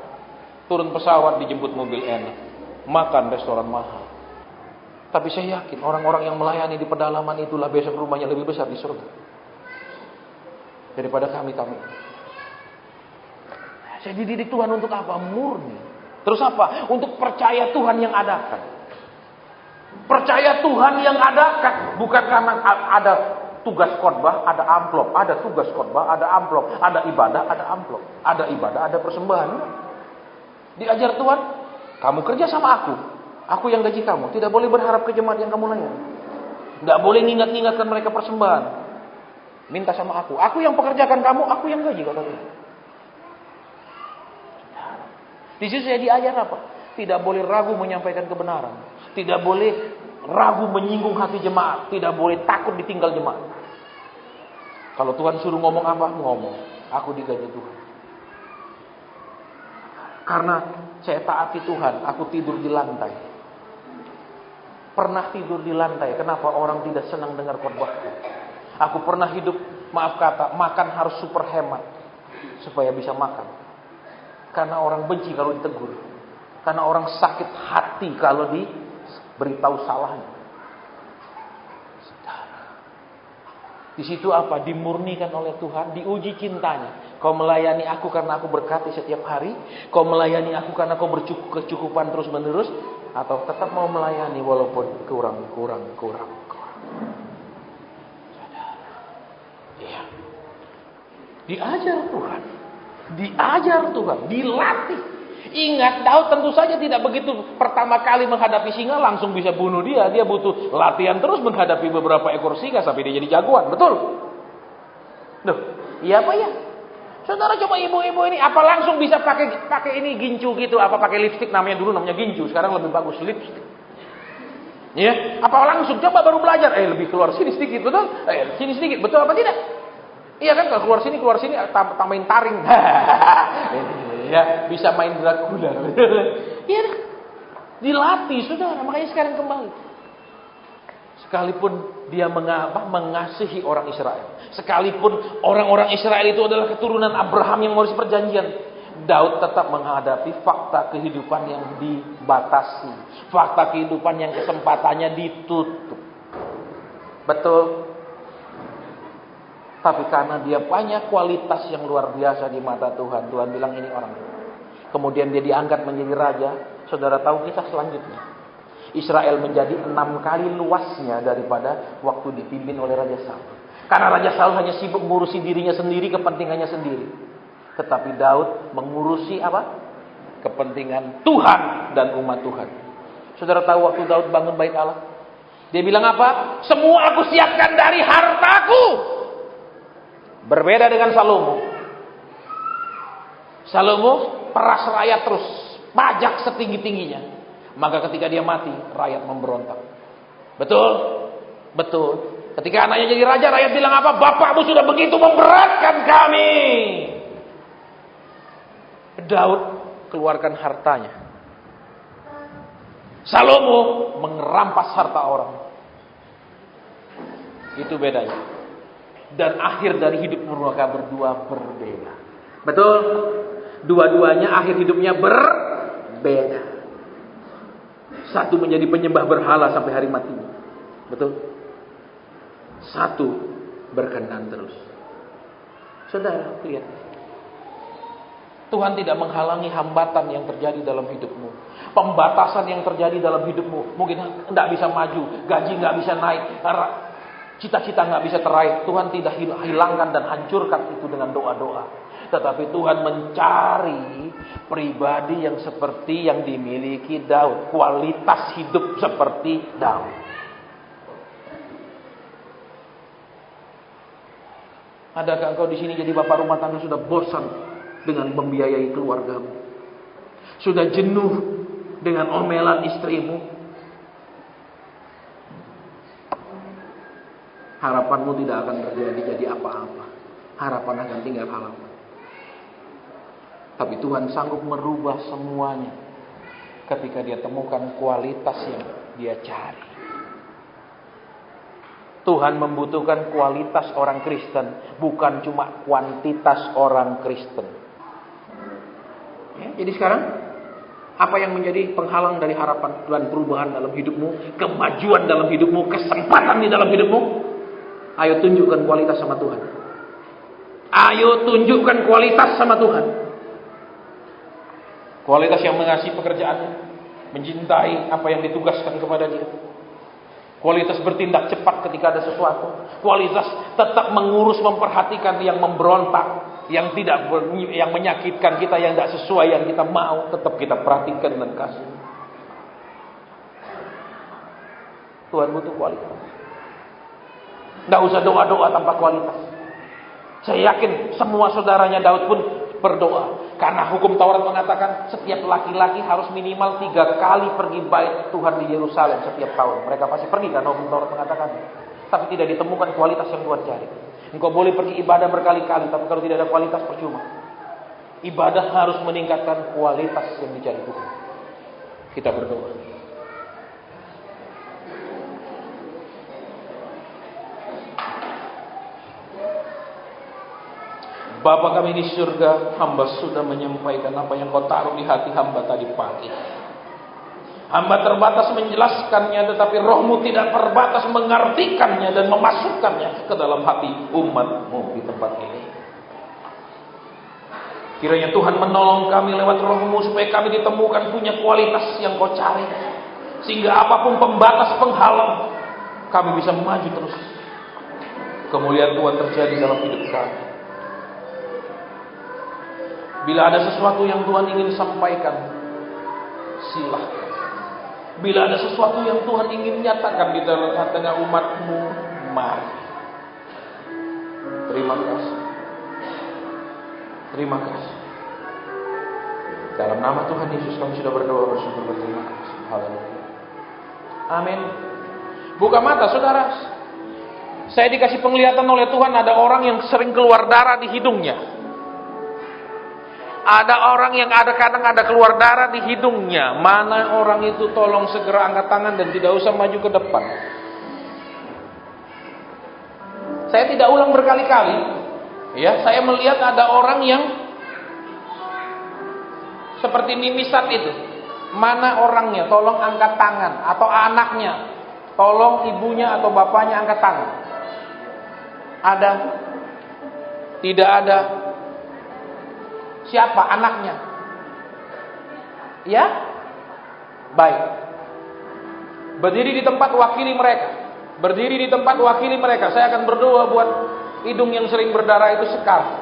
Turun pesawat, dijemput mobil enak, makan restoran mahal. Tapi saya yakin orang-orang yang melayani di pedalaman itulah besok rumahnya lebih besar di surga daripada kami. Saya dididik Tuhan untuk apa? Murni. Terus apa? Untuk percaya Tuhan yang adakan. Percaya Tuhan yang adakan. Bukan karena ada tugas khotbah, ada amplop. Ada tugas khotbah, ada amplop. Ada ibadah, ada amplop. Ada ibadah, ada persembahan. Diajar Tuhan, kamu kerja sama aku. Aku yang gaji kamu. Tidak boleh berharap ke jemaat yang kamu layani. Tidak boleh ngingat-ngingatkan mereka persembahan. Minta sama aku. Aku yang pekerjakan kamu, aku yang gaji kata dia. Di situ saya diajar apa? Tidak boleh ragu menyampaikan kebenaran. Tidak boleh ragu menyinggung hati jemaat. Tidak boleh takut ditinggal jemaat. Kalau Tuhan suruh ngomong apa? Ngomong. Aku digaji Tuhan. Karena saya taati Tuhan, aku tidur di lantai. Pernah tidur di lantai. Kenapa orang tidak senang dengar khotbahku? Aku pernah hidup, maaf kata, makan harus super hemat supaya bisa makan. Karena orang benci kalau ditegur. Karena orang sakit hati kalau diberitahu salahnya. Di situ apa? Dimurnikan oleh Tuhan, diuji cintanya. Kau melayani aku karena aku berkati setiap hari. Kau melayani aku karena kau berkecukupan terus menerus. Atau tetap mau melayani walaupun kurang. Iya. Diajar Tuhan, dilatih. Ingat, Daud tentu saja tidak begitu pertama kali menghadapi singa langsung bisa bunuh dia. Dia butuh latihan terus menghadapi beberapa ekor singa sampai dia jadi jagoan. Betul? Duh, iya apa ya? Saudara coba ibu-ibu ini apa langsung bisa pakai ini gincu gitu, apa pakai lipstik namanya gincu, sekarang lebih bagus lipstik. Ya, apa langsung coba baru belajar, lebih keluar sini sedikit, betul? Sini sedikit, betul apa tidak? Iya kan, kalau keluar sini tambahin taring. Ya, bisa main Dracula. Iya, dilatih saudara, makanya sekarang kembali. Sekalipun dia mengasihi orang Israel, sekalipun orang-orang Israel itu adalah keturunan Abraham yang mewarisi perjanjian, Daud tetap menghadapi fakta kehidupan yang dibatasi, fakta kehidupan yang kesempatannya ditutup. Betul. Tapi karena dia punya kualitas yang luar biasa di mata Tuhan, Tuhan bilang ini orang. Kemudian dia diangkat menjadi raja. Saudara tahu kisah selanjutnya. Israel menjadi 6 kali luasnya daripada waktu dipimpin oleh Raja Saul. Karena Raja Saul hanya sibuk mengurusi dirinya sendiri, kepentingannya sendiri. Tetapi Daud mengurusi apa? Kepentingan Tuhan dan umat Tuhan. Saudara tahu waktu Daud bangun bait Allah? Dia bilang apa? Semua aku siapkan dari hartaku. Berbeda dengan Salomo. Salomo peras rakyat terus, pajak setinggi-tingginya. Maka ketika dia mati, rakyat memberontak. Betul? Betul. Ketika anaknya jadi raja, rakyat bilang apa? Bapakmu sudah begitu memberatkan kami. Daud keluarkan hartanya. Salomo mengerampas harta orang. Itu bedanya. Dan akhir dari hidup mereka berdua berbeda. Betul? Dua-duanya akhir hidupnya berbeda. Satu menjadi penyembah berhala sampai hari matinya. Betul? Satu berkenan terus. Saudara, lihat. Tuhan tidak menghalangi hambatan yang terjadi dalam hidupmu. Pembatasan yang terjadi dalam hidupmu. Mungkin tidak bisa maju, gaji nggak bisa naik, cita-cita nggak bisa teraih. Tuhan tidak hilangkan dan hancurkan itu dengan doa-doa. Tetapi Tuhan mencari pribadi yang seperti yang dimiliki Daud. Kualitas hidup seperti Daud. Adakah engkau di sini jadi bapak rumah tangga sudah bosan dengan membiayai keluargamu? Sudah jenuh dengan omelan istrimu? Harapanmu tidak akan jadi apa-apa. Harapan akan tinggal harapan. Tapi Tuhan sanggup merubah semuanya ketika dia temukan kualitas yang dia cari. Tuhan membutuhkan kualitas orang Kristen, bukan cuma kuantitas orang Kristen. Ya, jadi sekarang apa yang menjadi penghalang dari harapan dan perubahan dalam hidupmu, kemajuan dalam hidupmu, kesempatan di dalam hidupmu? Ayo tunjukkan kualitas sama Tuhan. Ayo tunjukkan kualitas sama Tuhan. Kualitas yang mengasihi pekerjaannya, mencintai apa yang ditugaskan kepada dia. Kualitas bertindak cepat ketika ada sesuatu. Kualitas tetap mengurus, memperhatikan yang memberontak, yang menyakitkan kita, yang tidak sesuai yang kita mau, tetap kita perhatikan dan kasih. Tuhan butuh kualitas. Tidak usah doa-doa tanpa kualitas. Saya yakin semua saudaranya Daud pun berdoa. Karena hukum Taurat mengatakan setiap laki-laki harus minimal 3 kali pergi bait Tuhan di Yerusalem setiap tahun. Mereka pasti pergi karena hukum Taurat mengatakan. Tapi tidak ditemukan kualitas yang Tuhan cari. Engkau boleh pergi ibadah berkali-kali, tapi kalau tidak ada kualitas percuma. Ibadah harus meningkatkan kualitas yang dicari Tuhan. Kita berdoa. Bapa kami di surga, hamba sudah menyampaikan apa yang kau taruh di hati hamba tadi pagi. Hamba terbatas menjelaskannya, tetapi rohmu tidak terbatas mengartikannya dan memasukkannya ke dalam hati umatmu di tempat ini. Kiranya Tuhan menolong kami lewat rohmu supaya kami ditemukan punya kualitas yang kau cari. Sehingga apapun pembatas penghalang, kami bisa maju terus. Kemuliaan Tuhan terjadi dalam hidup kami. Bila ada sesuatu yang Tuhan ingin sampaikan, silahkan. Bila ada sesuatu yang Tuhan ingin nyatakan di tengah umat-Mu, mari. Terima kasih. Terima kasih. Dalam nama Tuhan Yesus kami sudah berdoa, bersyukur, berterima kasih. Haleluya. Amin. Buka mata saudara. Saya dikasih penglihatan oleh Tuhan, ada orang yang sering keluar darah di hidungnya. Ada orang yang kadang ada keluar darah di hidungnya. Mana orang itu, tolong segera angkat tangan dan tidak usah maju ke depan. Saya tidak ulang berkali-kali. Ya, saya melihat ada orang yang seperti mimisan itu. Mana orangnya? Tolong angkat tangan. Atau anaknya. Tolong ibunya atau bapaknya angkat tangan. Ada? Tidak ada? Siapa anaknya? Ya? Baik. Berdiri di tempat, wakili mereka. Berdiri di tempat, wakili mereka. Saya akan berdoa buat hidung yang sering berdarah itu sekar.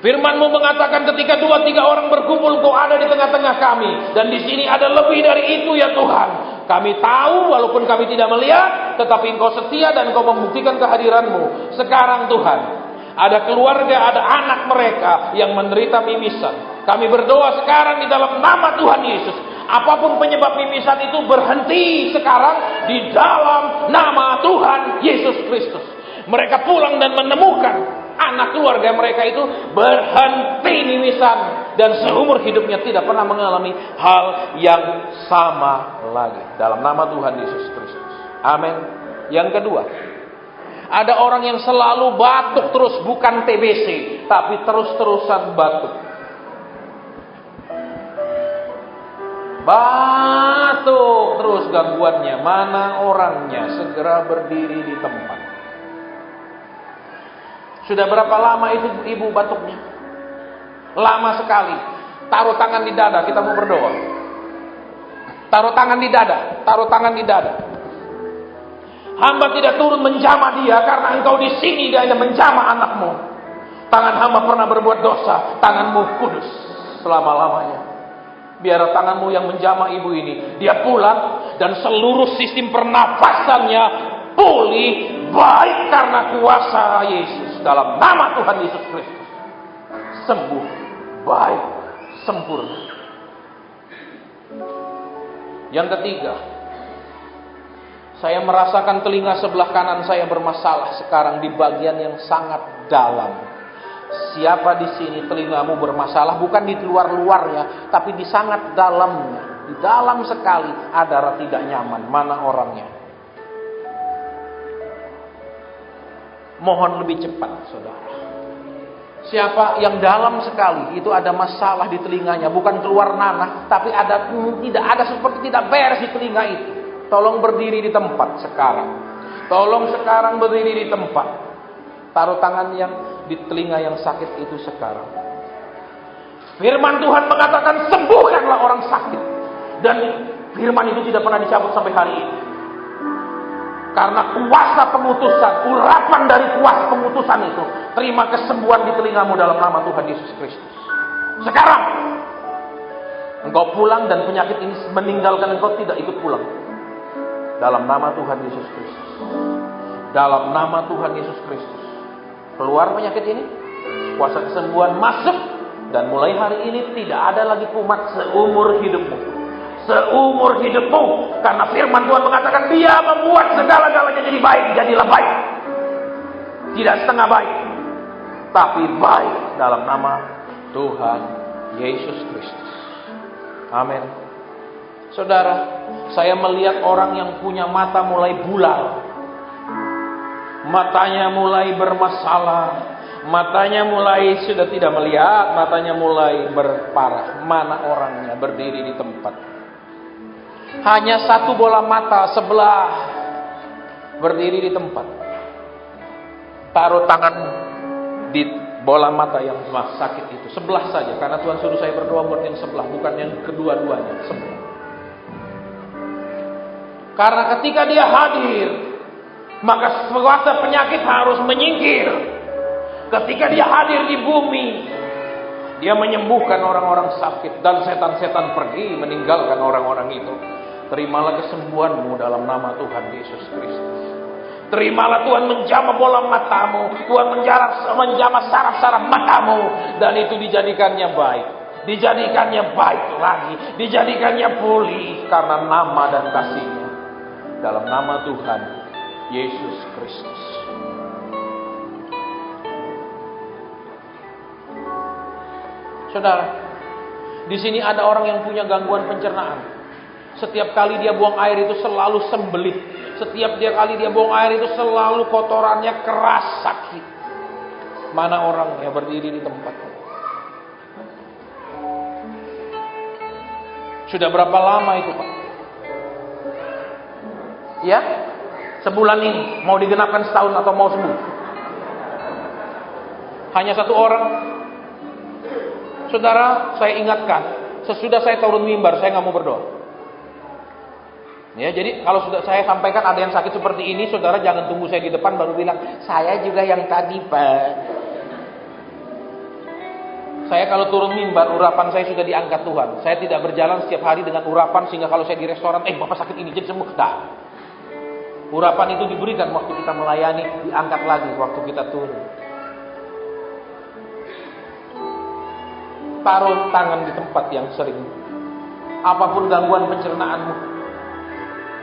Firman-Mu mengatakan ketika 2-3 orang berkumpul, Kau ada di tengah-tengah kami. Dan di sini ada lebih dari itu ya Tuhan. Kami tahu walaupun kami tidak melihat, tetapi Engkau setia dan Engkau membuktikan kehadiran-Mu. Sekarang Tuhan, ada keluarga, ada anak mereka yang menderita mimisan. Kami berdoa sekarang di dalam nama Tuhan Yesus. Apapun penyebab mimisan itu berhenti sekarang di dalam nama Tuhan Yesus Kristus. Mereka pulang dan menemukan anak keluarga mereka itu berhenti mimisan dan seumur hidupnya tidak pernah mengalami hal yang sama lagi. Dalam nama Tuhan Yesus Kristus. Amin. Yang kedua, ada orang yang selalu batuk terus, bukan TBC, tapi terus-terusan batuk. Batuk terus gangguannya. Mana orangnya? Segera berdiri di tempat. Sudah berapa lama itu ibu batuknya? Lama sekali. Taruh tangan di dada, kita mau berdoa. Taruh tangan di dada, taruh tangan di dada. Hamba tidak turun menjamah dia karena Engkau di sini dia hanya menjamah anakmu. Tangan hamba pernah berbuat dosa, tanganmu kudus selama-lamanya. Biar tanganmu yang menjamah ibu ini, dia pulang dan seluruh sistem pernafasannya pulih baik karena kuasa Yesus. Dalam nama Tuhan Yesus Kristus. Sembuh, baik, sempurna. Yang ketiga, saya merasakan telinga sebelah kanan saya bermasalah sekarang di bagian yang sangat dalam. Siapa di sini telingamu bermasalah? Bukan di luar-luarnya, tapi di sangat dalamnya. Di dalam sekali ada tidak nyaman. Mana orangnya? Mohon lebih cepat, saudara. Siapa yang dalam sekali itu ada masalah di telinganya, bukan keluar nanah, tapi tidak ada seperti tidak beres di telinga itu. Tolong berdiri di tempat sekarang. Tolong sekarang berdiri di tempat. Taruh tangan yang di telinga yang sakit itu sekarang. Firman Tuhan mengatakan sembuhkanlah orang sakit. Dan firman itu tidak pernah dicabut sampai hari ini. Karena kuasa pengutusan, urapan dari kuasa pengutusan itu, terima kesembuhan di telingamu dalam nama Tuhan Yesus Kristus. Sekarang, engkau pulang dan penyakit ini meninggalkan engkau, tidak ikut pulang. Dalam nama Tuhan Yesus Kristus. Dalam nama Tuhan Yesus Kristus. Keluar penyakit ini, kuasa kesembuhan masuk, dan mulai hari ini tidak ada lagi kumat seumur hidupmu. Seumur hidupmu, karena firman Tuhan mengatakan Dia membuat segala-galanya jadi baik. Jadilah baik, tidak setengah baik, tapi baik dalam nama Tuhan Yesus Kristus. Amin. Saudara, saya melihat orang yang punya mata mulai bulat, matanya mulai bermasalah, matanya mulai sudah tidak melihat, matanya mulai berparah. Mana orangnya? Berdiri di tempat. Hanya satu bola mata sebelah, berdiri di tempat. Taruh tangan di bola mata yang sakit itu, sebelah saja, karena Tuhan suruh saya berdoa buat yang sebelah, bukan yang kedua-duanya, sebelah. Karena ketika dia hadir, maka kuasa penyakit harus menyingkir. Ketika dia hadir di bumi, dia menyembuhkan orang-orang sakit dan setan-setan pergi meninggalkan orang-orang itu. Terimalah kesembuhanmu dalam nama Tuhan Yesus Kristus. Terimalah Tuhan menjamah bola matamu, Tuhan menjamah saraf-saraf matamu, dan itu dijadikannya baik. Dijadikannya baik lagi, dijadikannya pulih karena nama dan kasih-Nya. Dalam nama Tuhan Yesus Kristus. Saudara, di sini ada orang yang punya gangguan pencernaan. Setiap kali dia buang air itu selalu sembelit. Setiap kali dia buang air itu selalu kotorannya keras, sakit. Mana orang yang berdiri di tempat? Sudah berapa lama itu, Pak? Ya? Sebulan ini. Mau digenapkan setahun atau mau sembuh? Hanya satu orang. Saudara, saya ingatkan. Sesudah saya turun mimbar, saya nggak mau berdoa. Ya, jadi kalau sudah saya sampaikan ada yang sakit seperti ini, saudara jangan tunggu saya di depan baru bilang, saya juga yang tadi, Pak. Saya kalau turun mimbar, urapan saya sudah diangkat Tuhan. Saya tidak berjalan setiap hari dengan urapan sehingga kalau saya di restoran, Bapak sakit ini jadi sembuh. Nah, urapan itu diberikan waktu kita melayani, diangkat lagi waktu kita turun. Taruh tangan di tempat yang sering. Apapun gangguan pencernaanmu,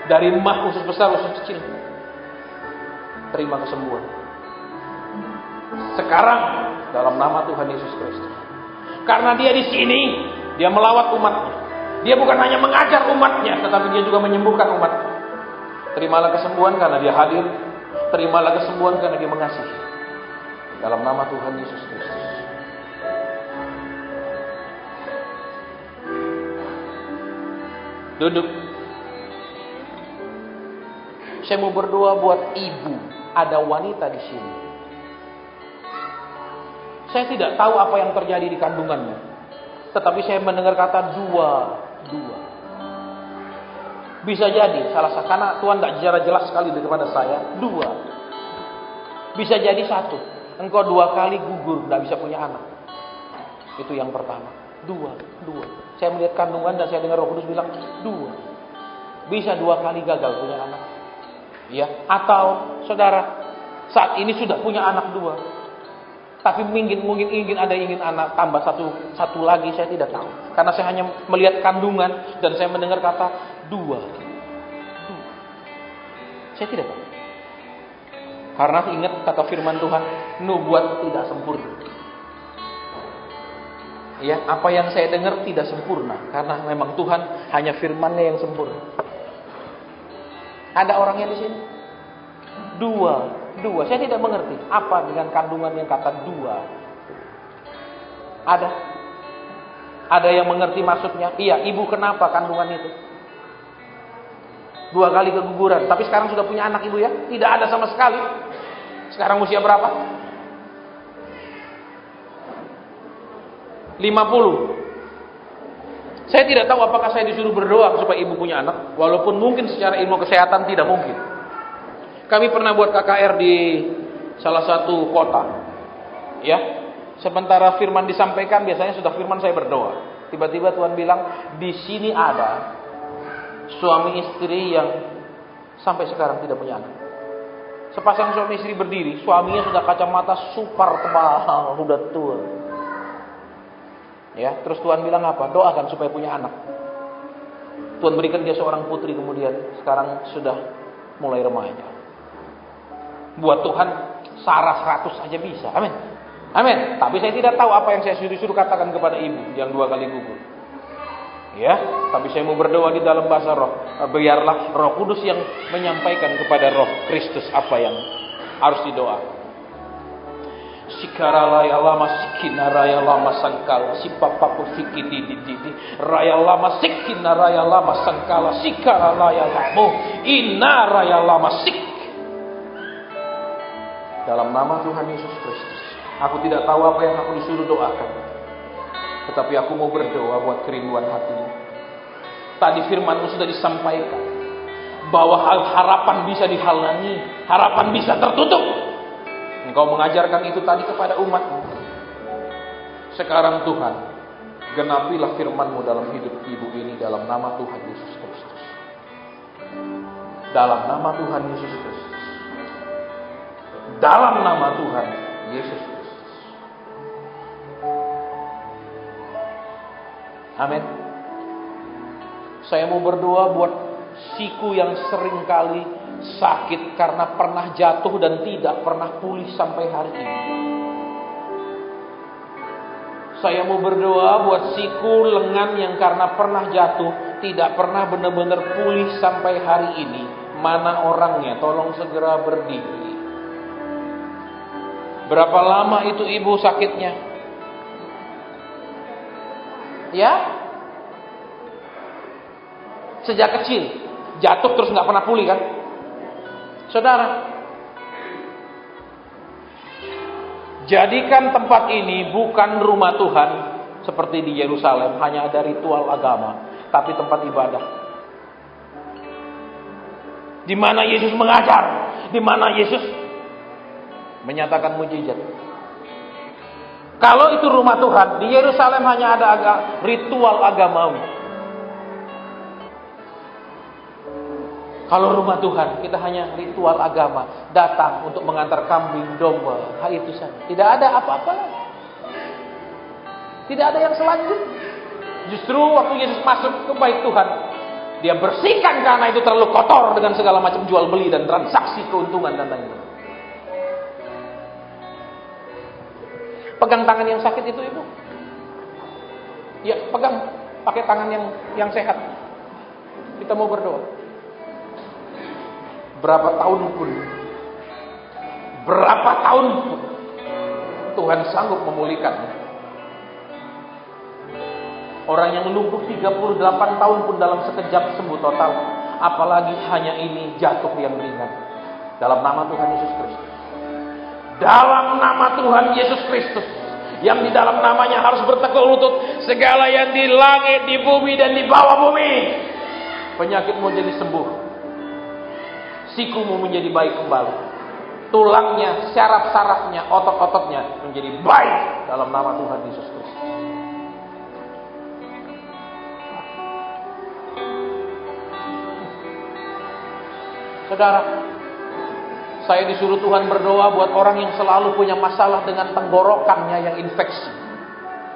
dari mah usus besar, usus kecil, terima kesembuhan sekarang dalam nama Tuhan Yesus Kristus. Karena dia di sini, dia melawat umatnya. Dia bukan hanya mengajar umatnya, tetapi dia juga menyembuhkan umatnya. Terimalah kesembuhan karena dia hadir. Terimalah kesembuhan karena dia mengasihi. Dalam nama Tuhan Yesus Kristus. Duduk. Saya mau berdoa buat ibu. Ada wanita di sini. Saya tidak tahu apa yang terjadi di kandungannya. Tetapi saya mendengar kata dua. Bisa jadi salah satu, karena Tuhan tidak jelas sekali kepada saya. Dua. Bisa jadi satu. Engkau 2 kali gugur, tidak bisa punya anak. Itu yang pertama. Dua. Saya melihat kandungan dan saya dengar Roh Kudus bilang 2. Bisa 2 kali gagal punya anak. Ya, atau saudara saat ini sudah punya anak 2. Tapi mungkin ingin anak tambah satu lagi, saya tidak tahu. Karena saya hanya melihat kandungan dan saya mendengar kata 2. Saya tidak tahu. Karena ingat kata firman Tuhan, nubuat tidak sempurna. Ya, apa yang saya dengar tidak sempurna karena memang Tuhan hanya firman-Nya yang sempurna. Ada orangnya di sini? 2. Saya tidak mengerti apa dengan kandungan yang kata 2. Ada yang mengerti maksudnya? Iya, ibu kenapa kandungan itu? 2 kali keguguran, tapi sekarang sudah punya anak ibu ya? Tidak ada sama sekali. Sekarang usia berapa? 50. Saya tidak tahu apakah saya disuruh berdoa supaya ibu punya anak, walaupun mungkin secara ilmu kesehatan tidak mungkin. Kami pernah buat KKR di salah satu kota. Ya. Sementara firman disampaikan, biasanya sudah firman saya berdoa. Tiba-tiba Tuhan bilang, di sini ada suami istri yang sampai sekarang tidak punya anak. Sepasang suami istri berdiri, suaminya sudah kacamata super tebal, sudah tua. Ya, terus Tuhan bilang apa? Doakan supaya punya anak. Tuhan berikan dia seorang putri kemudian, sekarang sudah mulai remaja. Buat Tuhan Sarah 100 saja bisa. Amin. Amin. Tapi saya tidak tahu apa yang saya suruh katakan kepada ibu yang 2 kali gugur. Ya, tapi saya mau berdoa di dalam bahasa roh. Biarlah Roh Kudus yang menyampaikan kepada Roh Kristus apa yang harus didoakan. Sikarala ya lama sikina raya lama sangkala sipapapu fikiti didi raya lama sikina raya lama sangkala sikarala ya lamu ina raya lama sik. Dalam nama Tuhan Yesus Kristus, aku tidak tahu apa yang aku disuruh doakan, tetapi aku mau berdoa buat kerinduan hatimu. Tadi firman-Mu sudah disampaikan. bahwa harapan bisa dihalangi, harapan bisa tertutup. Engkau mengajarkan itu tadi kepada umat-Mu. Sekarang Tuhan, genapilah firman-Mu dalam hidup ibu ini dalam nama Tuhan Yesus Kristus. Dalam nama Tuhan Yesus Kristus. Dalam nama Tuhan Yesus Kristus. Amin. Saya mau berdoa buat siku yang sering kali sakit karena pernah jatuh dan tidak pernah pulih sampai hari ini. Saya mau berdoa buat siku lengan yang karena pernah jatuh tidak pernah benar-benar pulih sampai hari ini. Mana orangnya? Tolong segera berdiri. Berapa lama itu ibu sakitnya? Ya? Sejak kecil. Jatuh terus gak pernah pulih kan? Saudara, jadikan tempat ini bukan rumah Tuhan seperti di Yerusalem, hanya ada ritual agama, tapi tempat ibadah. Di mana Yesus mengajar, di mana Yesus menyatakan mujizat. Kalau itu rumah Tuhan, di Yerusalem hanya ada ritual agamawi. Kalau rumah Tuhan, kita hanya ritual agama, datang untuk mengantar kambing, domba, itu saja. Tidak ada apa-apa lagi. Tidak ada yang selanjutnya. Justru waktu Yesus masuk ke bait Tuhan, Dia bersihkan karena itu terlalu kotor dengan segala macam jual beli dan transaksi keuntungan dan lain-lain. Pegang tangan yang sakit itu ibu. Ya, pegang, pakai tangan yang sehat. Kita mau berdoa. Berapa tahun pun Tuhan sanggup memulihkan. Orang yang lumpuh 38 tahun pun dalam sekejap sembuh total. Apalagi hanya ini jatuh yang ringan. Dalam nama Tuhan Yesus Kristus. Dalam nama Tuhan Yesus Kristus. Yang di dalam namanya harus bertekuk lutut. Segala yang di langit, di bumi, dan di bawah bumi. Penyakitmu jadi sembuh. Sikumu menjadi baik kembali. Tulangnya, syaraf-syarafnya, otot-ototnya menjadi baik dalam nama Tuhan Yesus Kristus. Saudara, saya disuruh Tuhan berdoa buat orang yang selalu punya masalah dengan tenggorokannya yang infeksi.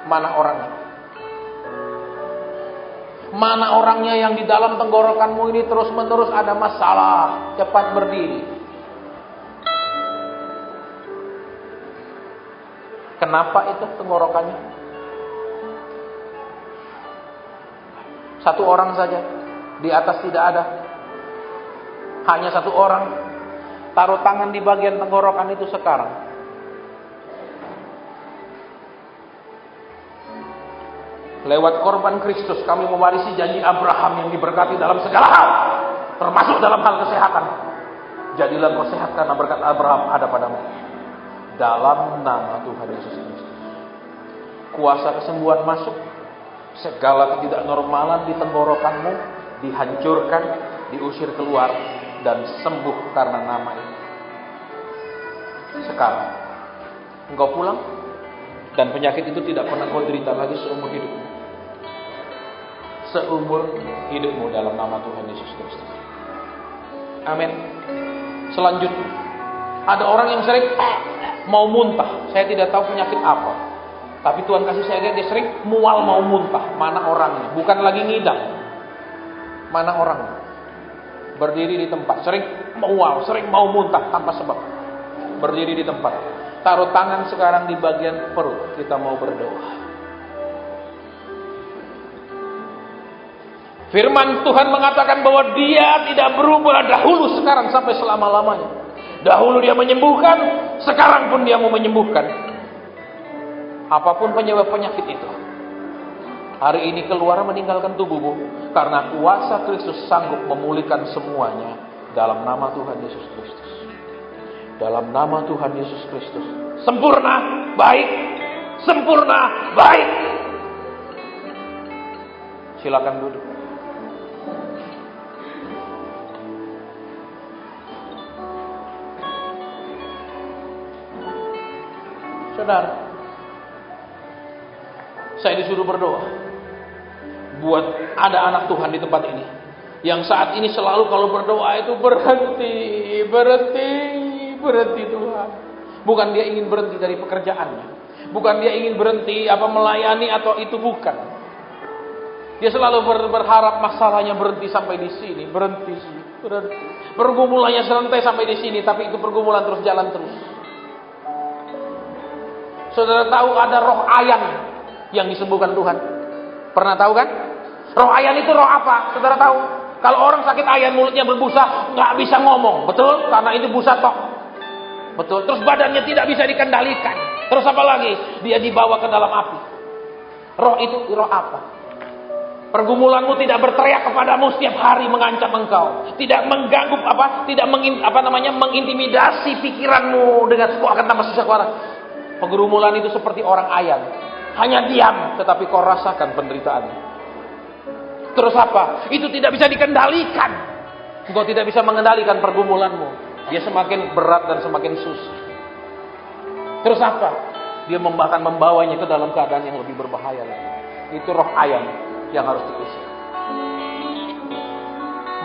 Mana orangnya? Mana orangnya yang di dalam tenggorokanmu ini terus-menerus ada masalah? Cepat berdiri. Kenapa itu tenggorokannya? Satu orang saja. Di atas tidak ada. Hanya satu orang. Taruh tangan di bagian tenggorokan itu sekarang. Lewat korban Kristus kami mewarisi janji Abraham yang diberkati dalam segala hal. Termasuk dalam hal kesehatan. Jadilah kau sehat karena berkat Abraham ada padamu. Dalam nama Tuhan Yesus Kristus. Kuasa kesembuhan masuk. Segala ketidaknormalan di tenggorokanmu dihancurkan, diusir keluar, dan sembuh karena nama itu. Sekarang engkau pulang, dan penyakit itu tidak pernah kau derita lagi seumur hidupmu. Seumur hidupmu dalam nama Tuhan Yesus Kristus. Amin. Selanjutnya, ada orang yang sering mau muntah. Saya tidak tahu penyakit apa, tapi Tuhan kasih saya lihat dia sering mual mau muntah. Mana orangnya? Bukan lagi ngidam. Mana orangnya? Berdiri di tempat, sering mual, sering mau muntah tanpa sebab. Berdiri di tempat. Taruh tangan sekarang di bagian perut. Kita mau berdoa. Firman Tuhan mengatakan bahwa Dia tidak berubah dahulu, sekarang, sampai selama-lamanya. Dahulu Dia menyembuhkan, sekarang pun Dia mau menyembuhkan. Apapun penyebab penyakit itu, hari ini keluar meninggalkan tubuhmu, karena kuasa Kristus sanggup memulihkan semuanya. Dalam nama Tuhan Yesus Kristus. Dalam nama Tuhan Yesus Kristus. Sempurna, baik. Sempurna, baik. Silakan duduk. Saudara, saya disuruh berdoa buat ada anak Tuhan di tempat ini yang saat ini selalu kalau berdoa itu berhenti Tuhan. Bukan dia ingin berhenti dari pekerjaannya, bukan dia ingin berhenti melayani atau itu, bukan. Dia selalu berharap masalahnya berhenti sampai di sini, berhenti. Pergumulannya selesai sampai di sini, tapi itu pergumulan terus jalan terus. Saudara tahu ada roh ayan yang disembuhkan Tuhan? Pernah tahu kan? Roh ayan itu roh apa? Saudara tahu? Kalau orang sakit ayan mulutnya berbusa, nggak bisa ngomong, betul? Karena itu busa tok, betul. Terus badannya tidak bisa dikendalikan. Terus apa lagi? Dia dibawa ke dalam api. Roh itu roh apa? Pergumulanmu tidak berteriak kepadamu setiap hari mengancam engkau, tidak mengganggu tidak mengintimidasi pikiranmu dengan sebuah kata susah keluar. Pergumulan itu seperti orang ayan, hanya diam, tetapi kau rasakan penderitaannya. Terus apa? Itu tidak bisa dikendalikan. Engkau tidak bisa mengendalikan pergumulanmu. Dia semakin berat dan semakin susah. Terus apa? Dia bahkan membawanya ke dalam keadaan yang lebih berbahaya lagi. Itu roh ayan yang harus diusir.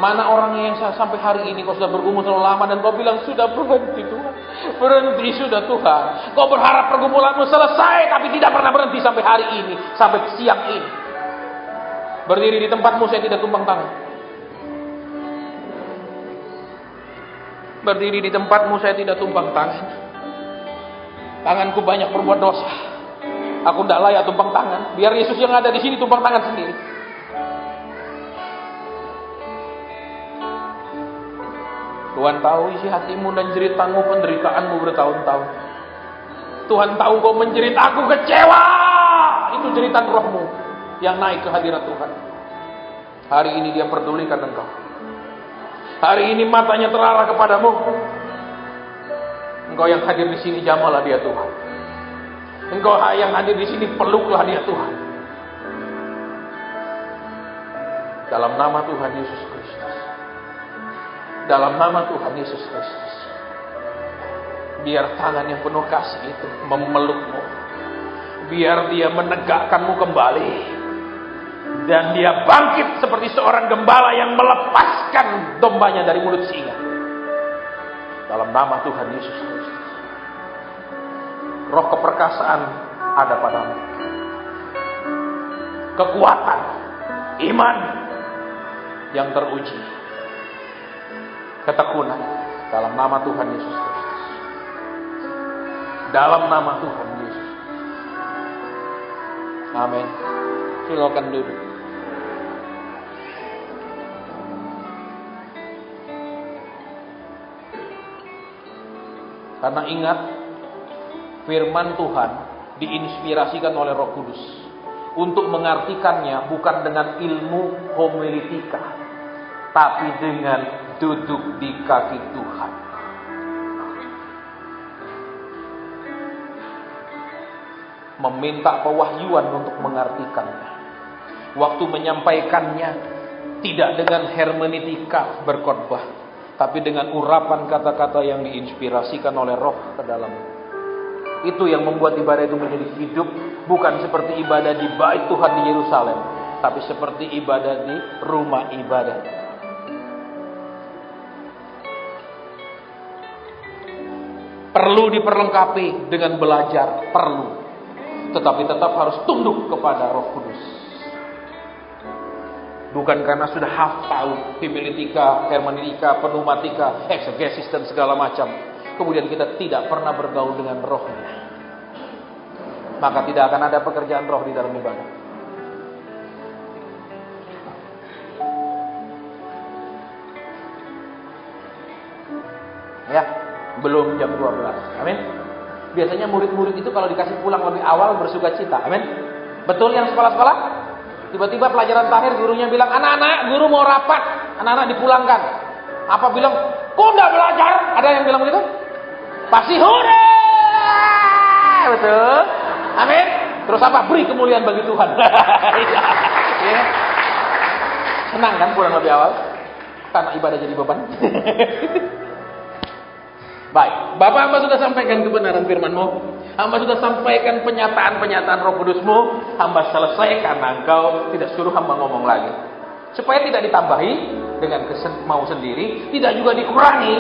Mana orangnya yang sampai hari ini kau sudah bergumul terlalu lama dan kau bilang sudah berhenti Tuhan, berhenti sudah Tuhan. Kau berharap pergumulanmu selesai tapi tidak pernah berhenti sampai hari ini, sampai siang ini. Berdiri di tempatmu saya tidak tumpang tangan. Berdiri di tempatmu saya tidak tumpang tangan. Tanganku banyak berbuat dosa. Aku tidak layak tumpang tangan. Biar Yesus yang ada di sini tumpang tangan sendiri. Tuhan tahu isi hatimu dan ceritamu, penderitaanmu bertahun-tahun. Tuhan tahu kau menjerit, aku kecewa. Itu jeritan rohmu yang naik ke hadirat Tuhan. Hari ini dia pedulikan engkau. Hari ini matanya terarah kepadamu. Engkau yang hadir di sini, jamalah dia Tuhan. Engkau yang hadir di sini, peluklah dia Tuhan. Dalam nama Tuhan Yesus Kristus. Dalam nama Tuhan Yesus Kristus. Biar tangan yang penuh kasih itu memelukmu. Biar dia menegakkanmu kembali. Dan dia bangkit seperti seorang gembala yang melepaskan dombanya dari mulut singa. Dalam nama Tuhan Yesus Kristus. Roh keperkasaan ada padamu. Kekuatan, iman yang teruji. Ketekunan dalam nama Tuhan Yesus Kristus. Dalam nama Tuhan Yesus. Amin. Silakan duduk. Karena ingat, firman Tuhan diinspirasikan oleh Roh Kudus untuk mengartikannya bukan dengan ilmu homiletika, tapi dengan duduk di kaki Tuhan. Meminta pewahyuan untuk mengartikannya. Waktu menyampaikannya tidak dengan hermeneutika berkhotbah, tapi dengan urapan kata-kata yang diinspirasikan oleh Roh ke dalam. Itu yang membuat ibadah itu menjadi hidup, bukan seperti ibadah di bait Tuhan di Yerusalem, tapi seperti ibadah di rumah ibadah. Perlu diperlengkapi dengan belajar, perlu. Tetapi tetap harus tunduk kepada Roh Kudus. Bukan karena sudah hafal homiletika, hermeneutika, pneumatika, eksegesis dan segala macam, kemudian kita tidak pernah bergaul dengan rohnya. Maka tidak akan ada pekerjaan roh di dalam ibadah. Ya, belum jam 12. Amin. Biasanya murid-murid itu kalau dikasih pulang lebih awal bersuka cita. Amin. Betul yang sekolah-sekolah? Tiba-tiba pelajaran terakhir gurunya bilang, anak-anak, guru mau rapat. Anak-anak dipulangkan. Apa bilang, kok enggak belajar? Ada yang bilang begitu? Pasti hore. Betul. Amin. Terus apa? Beri kemuliaan bagi Tuhan. Ya. Senang kan pulang lebih awal? Karena ibadah jadi beban. Baik, Bapak hamba sudah sampaikan kebenaran firman-Mu. Hamba sudah sampaikan penyataan-penyataan Roh Kudus-Mu. Hamba selesai karena Engkau tidak suruh hamba ngomong lagi. Supaya tidak ditambahi dengan mau sendiri, tidak juga dikurangi,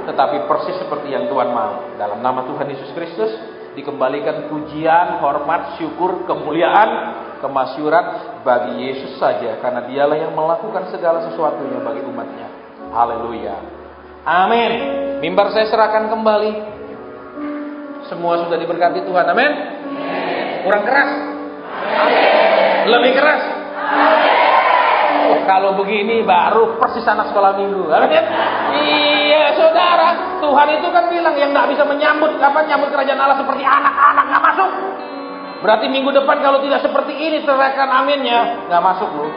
tetapi persis seperti yang Tuhan mau. Dalam nama Tuhan Yesus Kristus, dikembalikan pujian, hormat, syukur, kemuliaan, kemasyuran bagi Yesus saja, karena Dialah yang melakukan segala sesuatunya bagi umatnya. Haleluya. Amin. Mimbar saya serahkan kembali. Semua sudah diberkati Tuhan. Amin. Kurang keras? Lebih keras? Oh, kalau begini baru persis anak sekolah minggu. Amin. Iya saudara, Tuhan itu kan bilang yang gak bisa menyambut kerajaan Allah seperti anak-anak, gak masuk. Berarti minggu depan kalau tidak seperti ini, serahkan aminnya, gak masuk loh.